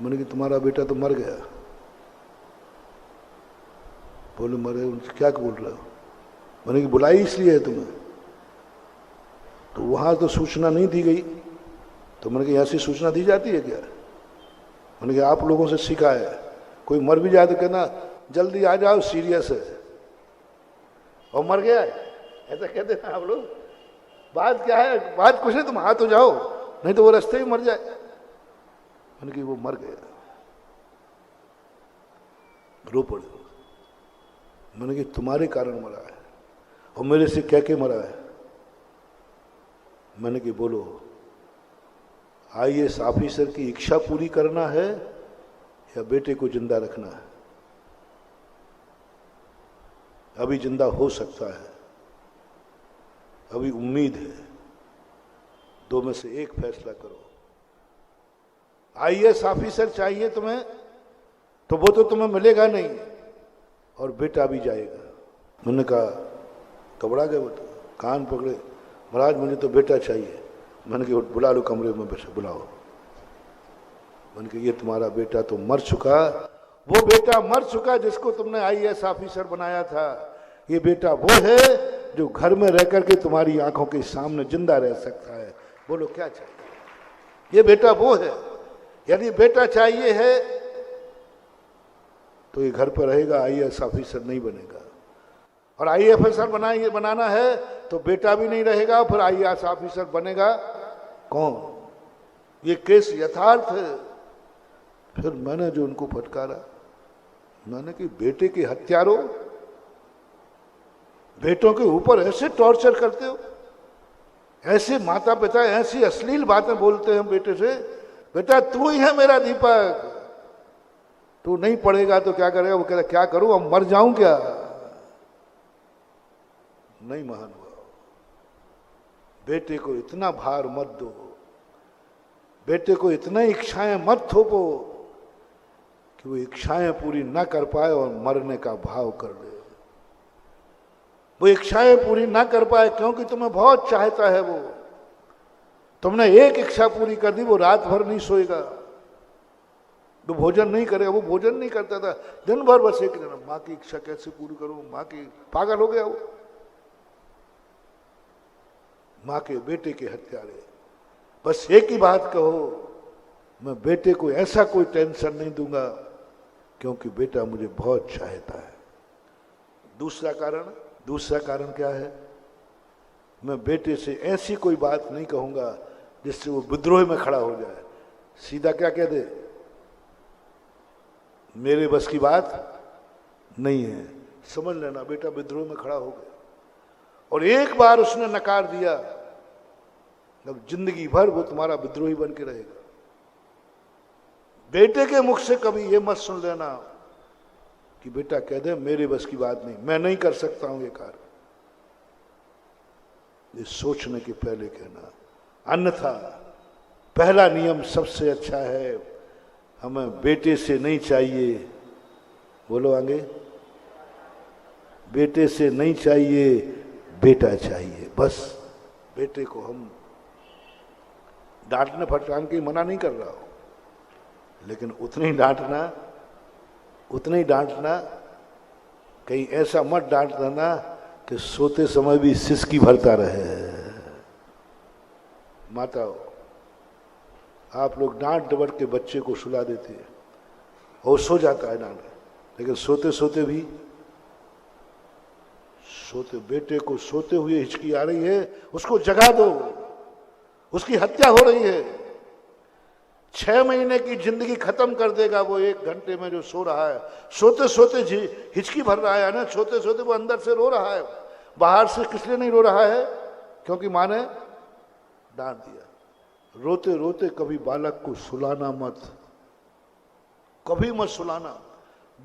मैंने कि तुम्हारा बेटा तो मर गया। बोले मरे? उनसे क्या बोल रहे हो? मैंने कि बुलाई इसलिए है तुम्हें। तो वहां तो सूचना नहीं दी गई। तो मैंने कहा ऐसी सूचना दी जाती है क्या? मैंने कहा आप लोगों से सीखा है, कोई मर भी जाए तो कहना जल्दी आ जाओ सीरियस है, और मर गया है ऐसा कहते हैं आप लोग। बात क्या है? बात कुछ नहीं, तुम आ तो जाओ, नहीं तो वो रास्ते ही मर जाए। मैंने कहा वो मर गया। रो पड़े। मैंने कहा तुम्हारे कारण मरा है, और मेरे से कह के मरा है। मैंने कहा बोलो आईएएस ऑफिसर की इच्छा पूरी करना है या बेटे को जिंदा रखना है? अभी जिंदा हो सकता है, अभी उम्मीद है। 2 में से एक फैसला करो। आईएएस ऑफिसर चाहिए तुम्हें तो वो तो तुम्हें मिलेगा नहीं, और बेटा भी जाएगा। मैंने कहा घबरा गए वो, तो कान पकड़े, महाराज मुझे तो बेटा चाहिए। मैंने कहा बुला लो कमरे में, बस बुलाओ। मैंने कहा ये तुम्हारा बेटा तो मर चुका, वो बेटा मर चुका जिसको तुमने आईएएस ऑफिसर बनाया था। ये बेटा वो है जो घर में रह करके तुम्हारी आंखों के सामने जिंदा रह सकता है। बोलो क्या चाहिए? ये बेटा वो है। यदि बेटा चाहिए है तो ये घर पर रहेगा, आईएएस ऑफिसर नहीं बनेगा। और आईएएस ऑफिसर बनाना है तो बेटा भी नहीं रहेगा, फिर आईएएस ऑफिसर बनेगा कौन? ये केस यथार्थ है। फिर मैंने जो उनको फटकारा, मैंने कि बेटे के हत्यारों, बेटों के ऊपर ऐसे टॉर्चर करते हो, ऐसे माता पिता ऐसी अश्लील बातें बोलते हैं बेटे से। बेटा तू ही है मेरा दीपक, तू नहीं पढ़ेगा तो क्या करेगा? वो कहता क्या करूं, अब मर जाऊं क्या? नहीं महानुभाव, बेटे को इतना भार मत दो, बेटे को इतना इच्छाएं मत थोपो कि वो इच्छाएं पूरी ना कर पाए और मरने का भाव कर ले। वो इच्छाएं पूरी ना कर पाए क्योंकि तुम्हें बहुत चाहता है। वो तुमने एक इच्छा पूरी कर दी, वो रात भर नहीं सोएगा, वो भोजन नहीं करेगा। वो भोजन नहीं करता था दिन भर, बस एक दिन माँ की इच्छा कैसे पूरी करूं, माँ की, पागल हो गया वो। माँ के बेटे के हत्यारे। बस एक ही बात कहो, मैं बेटे को ऐसा कोई टेंशन नहीं दूंगा क्योंकि बेटा मुझे बहुत चाहता है। दूसरा कारण क्या है? मैं बेटे से ऐसी कोई बात नहीं कहूंगा जिससे वो विद्रोह में खड़ा हो जाए। सीधा क्या कह दे, मेरे बस की बात नहीं है, समझ लेना बेटा विद्रोह में खड़ा हो गया। और एक बार उसने नकार दिया, अब जिंदगी भर वो तुम्हारा विद्रोही बन के रहेगा। बेटे के मुख से कभी ये मत सुन लेना कि बेटा कह दे मेरे बस की बात नहीं, मैं नहीं कर सकता हूं ये कार्य। ये सोचने के पहले कहना। अन्यथा पहला नियम सबसे अच्छा है, हमें बेटे से नहीं चाहिए, बोलो आगे, बेटे से नहीं चाहिए, बेटा चाहिए। बस बेटे को हम डांटने फटकाने की मना नहीं कर रहा हूं, लेकिन उतने ही डांटना, कहीं ऐसा मत डांट देना कि सोते समय भी सिसकी भरता रहे। माताओं, आप लोग डांट डबट के बच्चे को सुला देते हैं और सो जाता है डांट, लेकिन सोते सोते बेटे को सोते हुए हिचकी आ रही है, उसको जगा दो, उसकी हत्या हो रही है। 6 महीने की जिंदगी खत्म कर देगा वो 1 घंटे में जो सो रहा है। सोते सोते हिचकी भर रहा है ना, सोते सोते वो अंदर से रो रहा है। बाहर से किस लिए नहीं रो रहा है? क्योंकि माँ ने डांट दिया। रोते रोते कभी बालक को सुलाना मत, कभी मत सुलाना।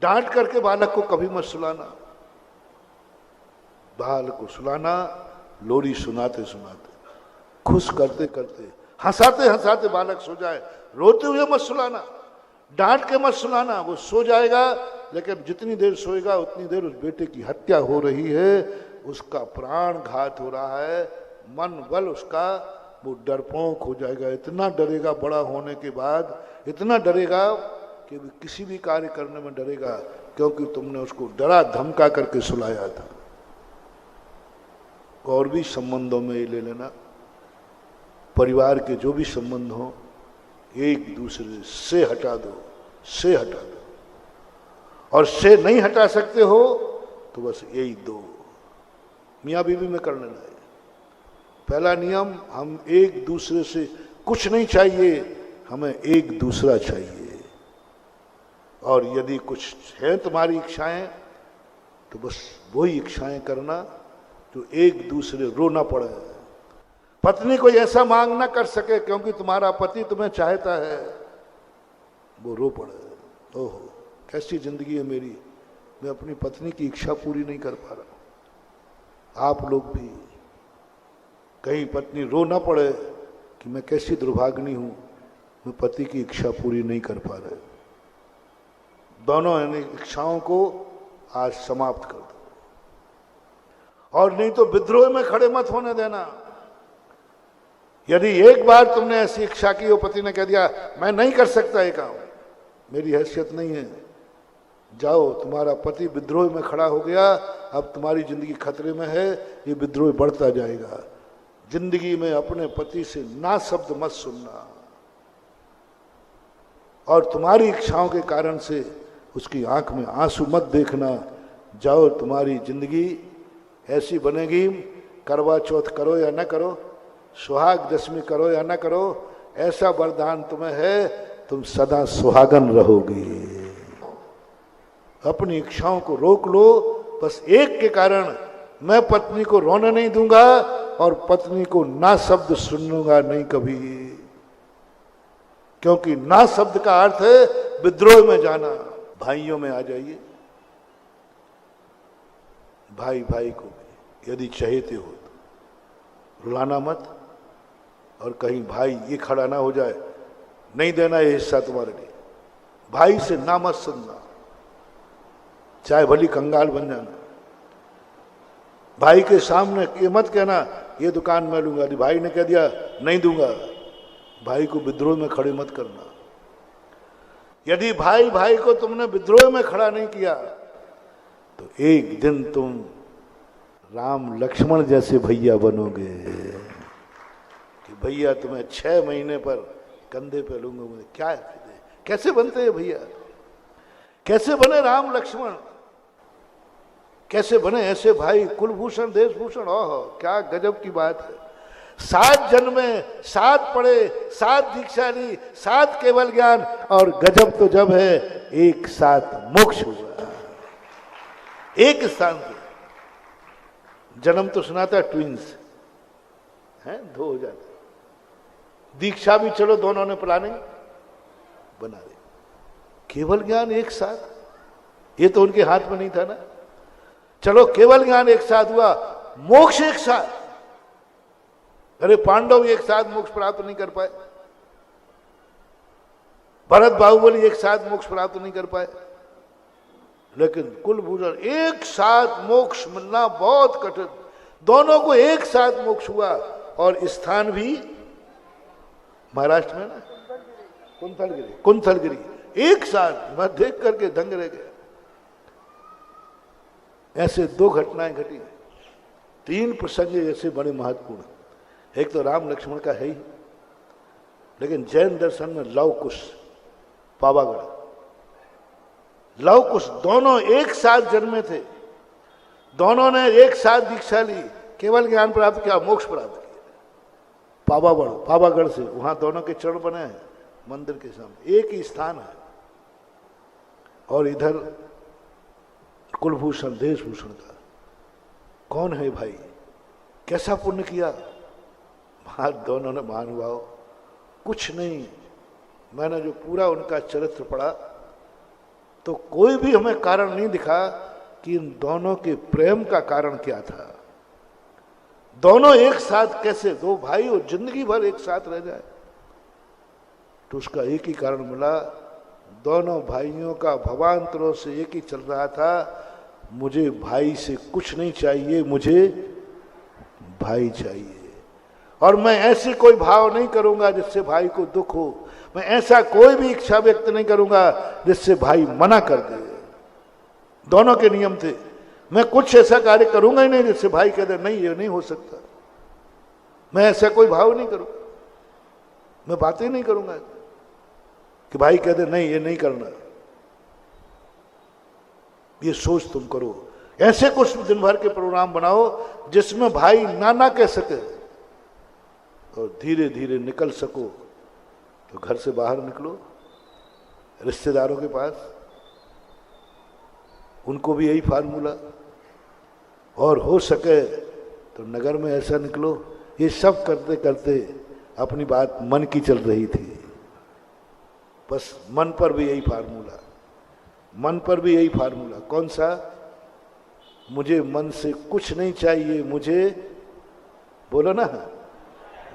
डांट करके बालक को कभी मत सुलाना। बालक को सुलाना लोरी सुनाते सुनाते, खुश करते करते, हंसाते हंसाते बालक सो जाए। रोते हुए मत सुलाना, डांट के मत सुलाना। वो सो जाएगा, लेकिन जितनी देर सोएगा उतनी देर उस बेटे की हत्या हो रही है, उसका प्राण घात हो रहा है, मन बल उसका वो डरपोक हो जाएगा। इतना डरेगा बड़ा होने के बाद, इतना डरेगा कि किसी भी कार्य करने में डरेगा, क्योंकि तुमने उसको डरा धमका करके सुलाया था। और भी संबंधों में ये ले लेना, परिवार के जो भी संबंध हो, एक दूसरे से हटा दो, से हटा दो। और से नहीं हटा सकते हो तो बस यही 2 मियाँ बीवी में कर लेना है। पहला नियम, हम एक दूसरे से कुछ नहीं चाहिए, हमें एक दूसरा चाहिए। और यदि कुछ है तुम्हारी इच्छाएं, तो बस वही इच्छाएं करना जो एक दूसरे रो ना पड़े। पत्नी कोई ऐसा मांग ना कर सके क्योंकि तुम्हारा पति तुम्हें चाहता है, वो रो पड़े। ओहो कैसी जिंदगी है मेरी, मैं अपनी पत्नी की इच्छा पूरी नहीं कर पा रहा। आप लोग भी कहीं पत्नी रो ना पड़े कि मैं कैसी दुर्भाग्नी हूं, मैं पति की इच्छा पूरी नहीं कर पा रहे। दोनों इच्छाओं को आज समाप्त कर दो, और नहीं तो विद्रोह में खड़े मत होने देना। यदि एक बार तुमने ऐसी इच्छा की और पति ने कह दिया मैं नहीं कर सकता ये काम, मेरी हैसियत नहीं है, जाओ, तुम्हारा पति विद्रोह में खड़ा हो गया, अब तुम्हारी जिंदगी खतरे में है, ये विद्रोह बढ़ता जाएगा। जिंदगी में अपने पति से ना शब्द मत सुनना, और तुम्हारी इच्छाओं के कारण से उसकी आंख में आंसू मत देखना। जाओ, तुम्हारी जिंदगी ऐसी बनेगी, करवा चौथ करो या न करो, सुहाग दशमी करो या न करो, ऐसा वरदान तुम्हें है, तुम सदा सुहागन रहोगी। अपनी इच्छाओं को रोक लो। बस एक के कारण, मैं पत्नी को रोने नहीं दूंगा और पत्नी को ना शब्द सुनूंगा नहीं कभी, क्योंकि ना शब्द का अर्थ है विद्रोह में जाना। भाइयों में आ जाइए, भाई भाई को भी यदि चाहते हो तो रुलाना मत, और कहीं भाई ये खड़ा ना हो जाए नहीं देना ये हिस्सा तुम्हारे लिए। भाई से ना मत सुनना, चाहे भली कंगाल बन जाना। भाई के सामने ये मत कहना ये दुकान मैं लूंगा, यदि भाई ने कह दिया नहीं दूंगा, भाई को विद्रोह में खड़े मत करना। यदि भाई भाई को तुमने विद्रोह में खड़ा नहीं किया तो एक दिन तुम राम लक्ष्मण जैसे भैया बनोगे कि भैया तुम्हें 6 महीने पर कंधे पे लूंगा। मुझे क्या है, कैसे बनते हैं भैया, कैसे बने राम लक्ष्मण, कैसे बने ऐसे भाई, कुलभूषण देशभूषण। ओह क्या गजब की बात है। 7 जन्मे, 7 पढ़े, 7 दीक्षा ली, 7 केवल ज्ञान, और गजब तो जब है एक साथ मोक्ष हुआ। एक स्थान से जन्म तो सुना था ट्विंस है, 2 हो जाते। दीक्षा भी चलो दोनों ने प्लानिंग बना दी। केवल ज्ञान एक साथ, ये तो उनके हाथ में नहीं था ना। चलो केवल ज्ञान एक साथ हुआ, मोक्ष एक साथ। अरे पांडव एक साथ मोक्ष प्राप्त नहीं कर पाए, भरत बाहुबली एक साथ मोक्ष प्राप्त नहीं कर पाए, लेकिन कुलभूषण एक साथ मोक्ष मिलना बहुत कठिन। दोनों को एक साथ मोक्ष हुआ, और स्थान भी महाराष्ट्र में ना, कुंथलगिरी एक साथ। मैं देख करके दंग रह गया। ऐसे 2 घटनाएं घटी, 3 प्रसंग ऐसे बड़े महत्वपूर्ण। एक तो राम लक्ष्मण का है ही, लेकिन जैन दर्शन में लव कुश, पावागढ़, लव कुश दोनों एक साथ जन्मे थे। दोनों ने एक साथ दीक्षा ली, केवल ज्ञान प्राप्त किया, मोक्ष प्राप्त किया। पावागढ़ से वहां दोनों के चरण बने हैं मंदिर के सामने, एक ही स्थान है। और इधर कुलभूषण देशभूषण का कौन है भाई, कैसा पुण्य किया। दोनों ने महानुभाव कुछ नहीं। मैंने जो पूरा उनका चरित्र पढ़ा तो कोई भी हमें कारण नहीं दिखा कि इन दोनों के प्रेम का कारण क्या था। दोनों एक साथ कैसे, 2 भाई और जिंदगी भर एक साथ रह जाए, तो उसका एक ही कारण मिला। दोनों भाइयों का भवांतरों से एक ही चल रहा था, मुझे भाई से कुछ नहीं चाहिए, मुझे भाई चाहिए। और मैं ऐसे कोई भाव नहीं करूंगा जिससे भाई को दुख हो। मैं ऐसा कोई भी इच्छा व्यक्त नहीं करूंगा जिससे भाई मना कर दे। दोनों के नियम थे। मैं कुछ ऐसा कार्य करूंगा ही नहीं जिससे भाई कह दे नहीं ये नहीं हो सकता। मैं ऐसा कोई भाव नहीं करूंगा, मैं बातें नहीं करूंगा कि भाई कह दे नहीं ये नहीं करना। ये सोच तुम करो। ऐसे कुछ दिन भर के प्रोग्राम बनाओ जिसमें भाई ना कह सके और धीरे धीरे निकल सको। तो घर से बाहर निकलो, रिश्तेदारों के पास, उनको भी यही फार्मूला, और हो सके तो नगर में ऐसा निकलो। ये सब करते करते अपनी बात मन की चल रही थी। बस मन पर भी यही फार्मूला, मन पर भी यही फार्मूला। कौन सा? मुझे मन से कुछ नहीं चाहिए, मुझे बोलो ना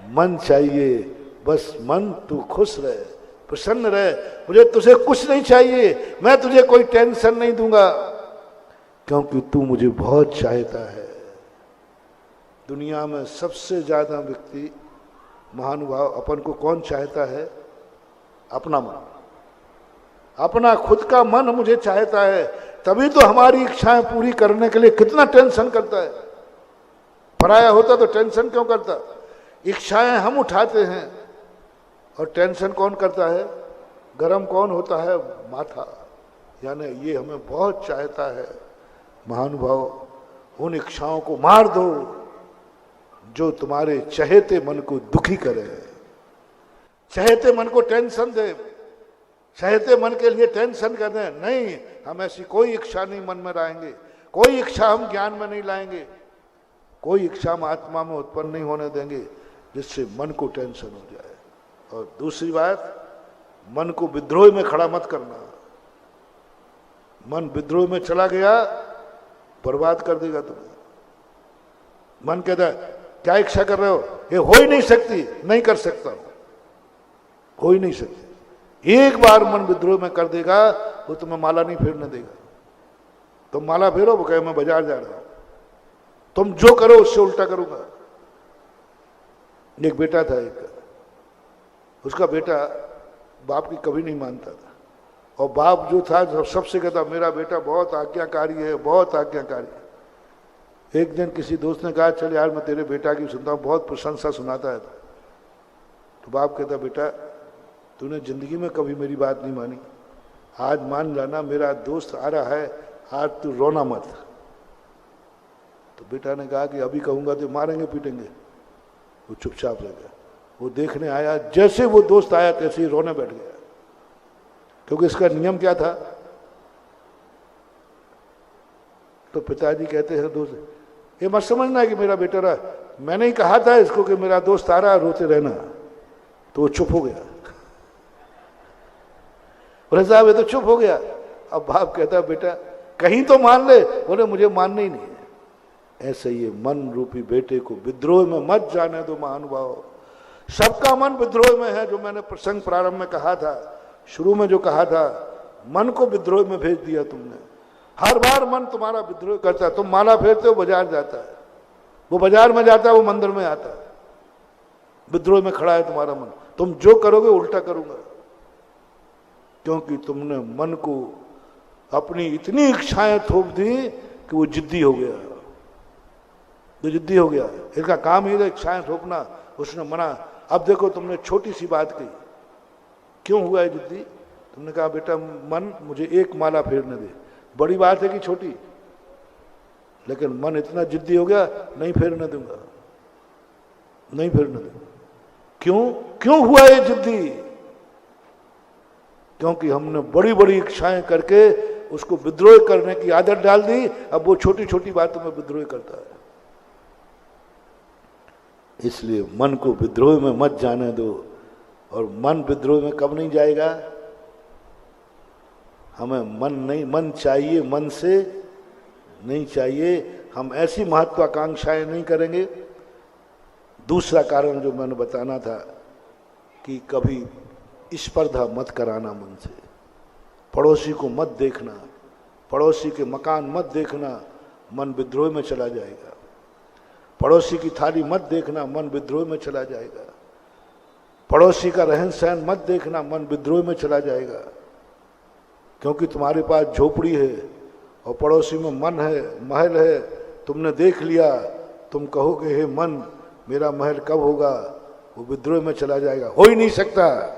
मन चाहिए। बस मन तू खुश रहे, प्रसन्न रहे। मुझे तुझे कुछ नहीं चाहिए, मैं तुझे कोई टेंशन नहीं दूंगा, क्योंकि तू मुझे बहुत चाहता है। दुनिया में सबसे ज्यादा व्यक्ति महानुभाव अपन को कौन चाहता है? अपना मन, अपना खुद का मन मुझे चाहता है। तभी तो हमारी इच्छाएं पूरी करने के लिए कितना टेंशन करता है। पराया होता तो टेंशन क्यों करता? इच्छाएं हम उठाते हैं और टेंशन कौन करता है? गरम कौन होता है? माथा। यानी ये हमें बहुत चाहता है। महानुभाव, उन इच्छाओं को मार दो जो तुम्हारे चहेते मन को दुखी करे, चहेते मन को टेंशन दे, चहेते मन के लिए टेंशन कर दे। नहीं, हम ऐसी कोई इच्छा नहीं मन में लाएंगे, कोई इच्छा हम ज्ञान में नहीं लाएंगे, कोई इच्छा हम आत्मा में उत्पन्न नहीं होने देंगे जिससे मन को टेंशन हो जाए। और दूसरी बात, मन को विद्रोह में खड़ा मत करना। मन विद्रोह में चला गया बर्बाद कर देगा तुम्हें। मन कहता है क्या इच्छा कर रहे हो? ये हो ही नहीं सकती, नहीं कर सकता, हो ही नहीं सकती। एक बार मन विद्रोह में कर देगा वो तुम्हें माला नहीं फेरने देगा। तुम माला फेरो, वो कहे मैं बाजार जा रहा हूं, तुम जो करो उससे उल्टा करूंगा। एक बेटा था, उसका बेटा बाप की कभी नहीं मानता था, और बाप जो था सबसे कहता मेरा बेटा बहुत आज्ञाकारी है, बहुत आज्ञाकारी है। एक दिन किसी दोस्त ने कहा चल यार मैं तेरे बेटा की सुनता हूँ, बहुत प्रशंसा सुनाता है। तो बाप कहता बेटा तूने जिंदगी में कभी मेरी बात नहीं मानी, आज मान लाना, मेरा दोस्त आ रहा है, आज तू रोना मत, तो बेटा ने कहा कि अभी कहूंगा तो मारेंगे पीटेंगे। वो चुपचाप रह गया। वो देखने आया, जैसे वो दोस्त आया तैसे ही रोने बैठ गया, क्योंकि इसका नियम क्या था। तो पिताजी कहते हैं दोस्त, ये मत समझना है कि मेरा बेटा रहा, मैंने ही कहा था इसको कि मेरा दोस्त आ रहा है, रोते रहना। तो वो चुप हो गया। बोले साहब ये तो चुप हो गया। अब बाप कहता बेटा कहीं तो मान ले। बोले मुझे मानना ही नहीं है। ऐसे ये मन रूपी बेटे को विद्रोह में मत जाने दो महानुभाव। सबका मन विद्रोह में है, जो मैंने प्रसंग प्रारंभ में कहा था, शुरू में जो कहा था, मन को विद्रोह में भेज दिया तुमने। हर बार मन तुम्हारा विद्रोह करता है। तुम माला फेरते हो, बाजार जाता है, वो बाजार में जाता है, वो मंदिर में आता है। विद्रोह में खड़ा है तुम्हारा मन। तुम जो करोगे उल्टा करूंगा, क्योंकि तुमने मन को अपनी इतनी इच्छाएं थोप दी कि वो जिद्दी हो गया। तो जिद्दी हो गया, इसका काम ही है इच्छाएं थोपना। उसने मना। अब देखो तुमने छोटी सी बात कही, क्यों हुआ है जिद्दी? तुमने कहा बेटा मन मुझे एक माला फेरने दे। बड़ी बात है कि छोटी? लेकिन मन इतना जिद्दी हो गया, नहीं फेरने दूंगा, नहीं फेरने दूंगा। क्यों? क्यों हुआ ये जिद्दी? क्योंकि हमने बड़ी बड़ी इच्छाएं करके उसको विद्रोह करने की आदत डाल दी। अब वो छोटी छोटी बातों में विद्रोह करता है। इसलिए मन को विद्रोह में मत जाने दो। और मन विद्रोह में कब नहीं जाएगा? हमें मन नहीं, मन चाहिए, मन से नहीं चाहिए। हम ऐसी महत्वाकांक्षाएं नहीं करेंगे। दूसरा कारण जो मैंने बताना था कि कभी स्पर्धा मत कराना मन से। पड़ोसी को मत देखना, पड़ोसी के मकान मत देखना, मन विद्रोह में चला जाएगा। पड़ोसी की थाली मत देखना, मन विद्रोह में चला जाएगा। पड़ोसी का रहन सहन मत देखना, मन विद्रोह में चला जाएगा। क्योंकि तुम्हारे पास झोपड़ी है और पड़ोसी में मन है, महल है, तुमने देख लिया, तुम कहोगे हे मन मेरा महल कब होगा? वो विद्रोह में चला जाएगा। हो ही नहीं सकता।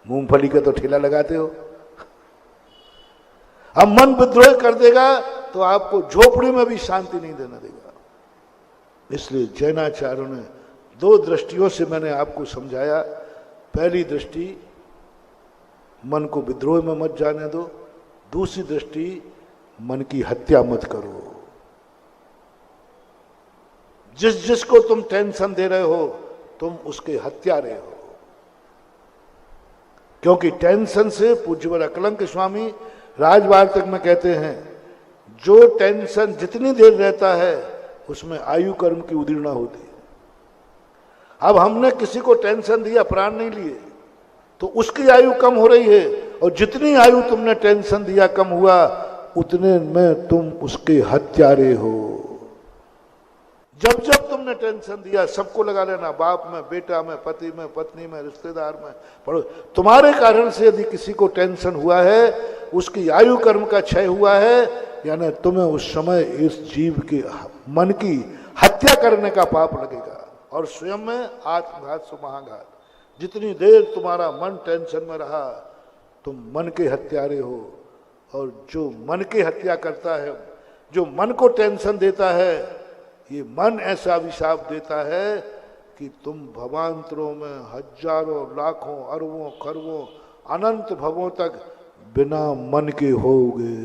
मूंगफली का तो ठेला लगाते हो। अब मन विद्रोह कर देगा तो आपको झोपड़ी में भी शांति नहीं देना देगा। इसलिए जैनाचार्यों ने दो दृष्टियों से मैंने आपको समझाया। पहली दृष्टि, मन को विद्रोह में मत जाने दो। दूसरी दृष्टि, मन की हत्या मत करो। जिस जिसको तुम टेंशन दे रहे हो, तुम उसके हत्यारे हो। क्योंकि टेंशन से, पूज्यवर अकलंक स्वामी राजवार्तक में कहते हैं, जो टेंशन जितनी देर रहता है उसमें आयु कर्म की उदीर्णा होती है। अब हमने किसी को टेंशन दिया, प्राण नहीं लिए, तो उसकी आयु कम हो रही है। और जितनी आयु तुमने टेंशन दिया कम हुआ, उतने में तुम उसके हत्यारे हो। जब जब तुमने टेंशन दिया, सबको लगा लेना, बाप में, बेटा में, पति में, पत्नी में, रिश्तेदार में, पढ़ो। तुम्हारे कारण से यदि किसी को टेंशन हुआ है, उसकी आयु कर्म का क्षय हुआ है, यानी तुम्हें उस समय इस जीव के मन की हत्या करने का पाप लगेगा। और स्वयं में आत्मघात से महाघात। जितनी देर तुम्हारा मन टेंशन में रहा, तुम मन के हत्यारे हो। और जो मन की हत्या करता है, जो मन को टेंशन देता है, ये मन ऐसा अभिशाप देता है कि तुम भवांतरों में हजारों, लाखों, अरबों, खरबों, अनंत भवों तक बिना मन के होगे।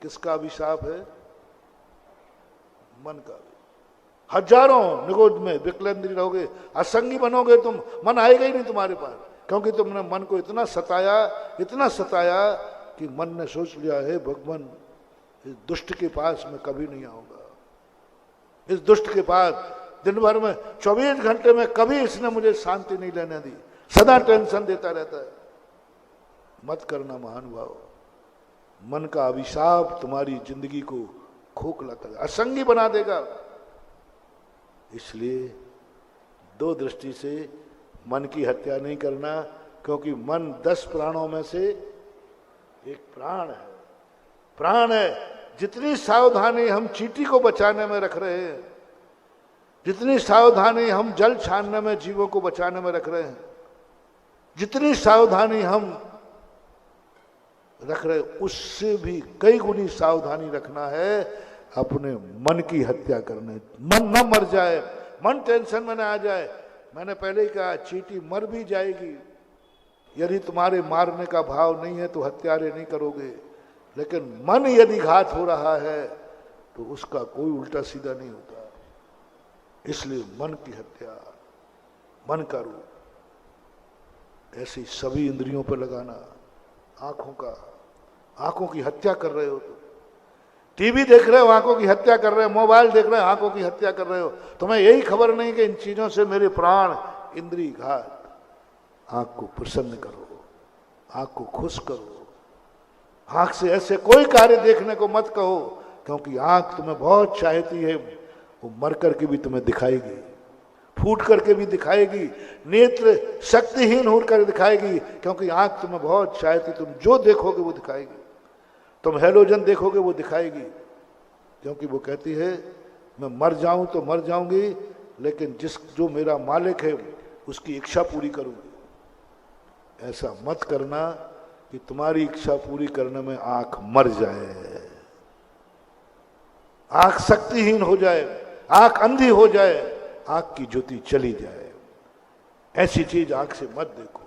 किसका अभिशाप है? मन का। हजारों निगोद में विकलेंद्री रहोगे, असंगी बनोगे तुम, मन आएगा ही नहीं तुम्हारे पास। क्योंकि तुमने मन को इतना सताया कि मन ने सोच लिया है भगवान इस दुष्ट के पास मैं कभी नहीं आऊंगा। इस दुष्ट के पास दिन भर में 24 घंटे में कभी इसने मुझे शांति नहीं लेने दी, सदा टेंशन देता रहता है। मत करना महानुभाव। मन का अभिशाप तुम्हारी जिंदगी को खोखला कर, असंगी बना देगा। इसलिए दो दृष्टि से मन की हत्या नहीं करना, क्योंकि मन 10 प्राणों में से एक प्राण है। प्राण है। जितनी सावधानी हम चींटी को बचाने में रख रहे हैं, जितनी सावधानी हम जल छानने में जीवों को बचाने में रख रहे हैं, जितनी सावधानी हम रख रहे, उससे भी कई गुनी सावधानी रखना है अपने मन की हत्या करने, मन न मर जाए, मन टेंशन में न आ जाए। मैंने पहले ही कहा चींटी मर भी जाएगी, यदि तुम्हारे मारने का भाव नहीं है तो हत्यारे नहीं करोगे, लेकिन मन यदि घात हो रहा है तो उसका कोई उल्टा सीधा नहीं होता। इसलिए मन की हत्या, मन का रूप, ऐसी सभी इंद्रियों पर लगाना। आंखों का, आंखों की हत्या कर रहे हो, तो टीवी देख रहे हो आंखों की हत्या कर रहे हो, मोबाइल देख रहे हो आंखों की हत्या कर रहे हो। तुम्हें यही खबर नहीं कि इन चीजों से मेरे प्राण, इंद्री घात। आंख को प्रसन्न करो, आंख को खुश करो। आंख से ऐसे कोई कार्य देखने को मत कहो, क्योंकि आंख तुम्हें बहुत चाहती है, वो मर करके भी तुम्हें दिखाएगी, फूट करके भी दिखाएगी, नेत्र शक्तिहीन होकर दिखाएगी, क्योंकि आंख तुम्हें बहुत चाहती। तुम जो देखोगे वो दिखाएगी, तुम हेलोजन देखोगे वो दिखाएगी, क्योंकि वो कहती है मैं मर जाऊं तो मर जाऊंगी, लेकिन जो मेरा मालिक है उसकी इच्छा पूरी करूंगी। ऐसा मत करना कि तुम्हारी इच्छा पूरी करने में आंख मर जाए, आंख शक्तिहीन हो जाए, आंख अंधी हो जाए, आंख की ज्योति चली जाए। ऐसी चीज आंख से मत देखो।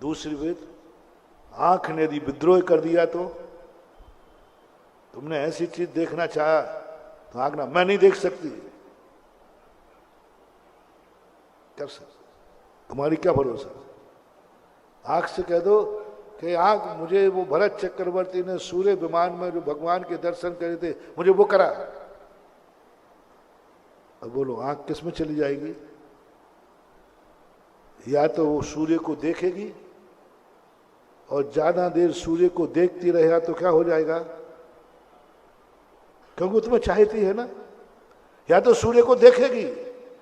दूसरी बात, आंख ने यदि विद्रोह कर दिया तो तुमने ऐसी चीज देखना चाहा तो आंख ना, मैं नहीं देख सकती, कर सकती, तुम्हारी क्या भरोसा। आंख से कह दो कि आंख, मुझे वो भरत चक्रवर्ती ने सूर्य विमान में जो भगवान के दर्शन करे थे, मुझे वो करा। अब बोलो आंख किस में चली जाएगी? या तो वो सूर्य को देखेगी और ज्यादा देर सूर्य को देखती रहेगा तो क्या हो जाएगा, क्योंकि तुम्हें चाहती है ना। या तो सूर्य को देखेगी,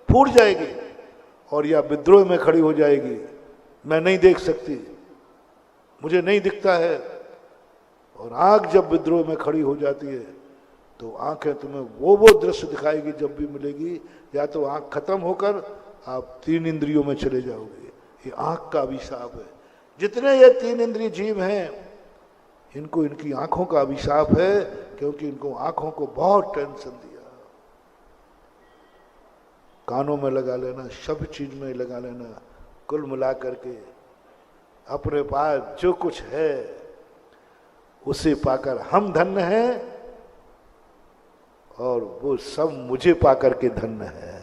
फूट जाएगी, और या विद्रोह में खड़ी हो जाएगी, मैं नहीं देख सकती, मुझे नहीं दिखता है। और आंख जब विद्रोह में खड़ी हो जाती है तो आंखें तुम्हें वो दृश्य दिखाएगी जब भी मिलेगी, या तो आंख खत्म होकर आप तीन इंद्रियों में चले जाओगे। ये आंख का अभिशाप है। जितने ये तीन इंद्रिय जीव हैं, इनको इनकी आंखों का अभिशाप है, क्योंकि इनको आंखों को बहुत टेंशन दिया। कानों में लगा लेना, सब चीज में लगा लेना, कुल मिला करके अपने पास जो कुछ है उसे पाकर हम धन्य हैं, और वो सब मुझे पाकर के धन्य है।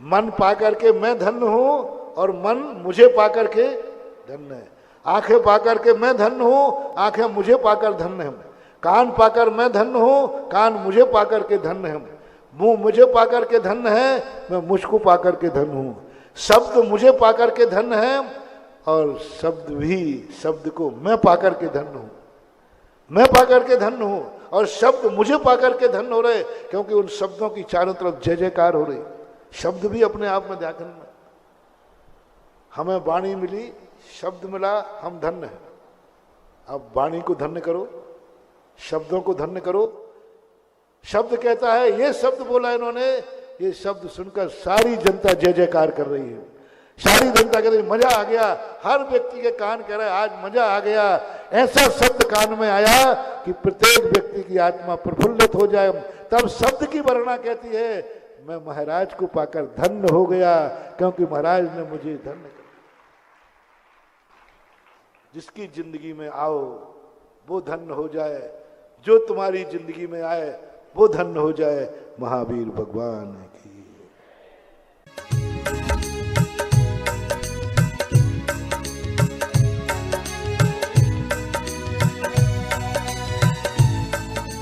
मन पाकर के मैं धन्य हूं और मन मुझे पाकर के धन्य है। आंखें पाकर के मैं धन्य हूं, आंखें मुझे पाकर धन्य है। कान पाकर मैं धन्य हूं, कान मुझे पाकर के धन्य है। मुंह मुझे पाकर के धन्य है, मैं मुझको पाकर के धन्य हूं। शब्द मुझे पाकर के धन्य है, और शब्द भी, शब्द को मैं पाकर के धन्य हूं। मैं पाकर के धन्य हूं और शब्द मुझे पाकर के धन्य हो रहे, क्योंकि उन शब्दों की चारों तरफ जय जयकार हो रही। शब्द भी अपने आप में ध्यान रखना। हमें वाणी मिली, शब्द मिला, हम धन्य हैं। अब वाणी को धन्य करो, शब्दों को धन्य करो। शब्द कहता है, ये शब्द बोला इन्होंने, ये शब्द सुनकर सारी जनता जय जयकार कर रही है। सारी जनता कह रही मजा आ गया। हर व्यक्ति के कान कह रहा है आज मजा आ गया। ऐसा शब्द कान में आया कि प्रत्येक व्यक्ति की आत्मा प्रफुल्लित हो जाए। तब शब्द की वर्णना कहती है, मैं महाराज को पाकर धन्य हो गया, क्योंकि महाराज ने मुझे धन्य कर। जिसकी जिंदगी में आओ वो धन्य हो जाए, जो तुम्हारी जिंदगी में आए वो धन्य हो जाए। महावीर भगवान की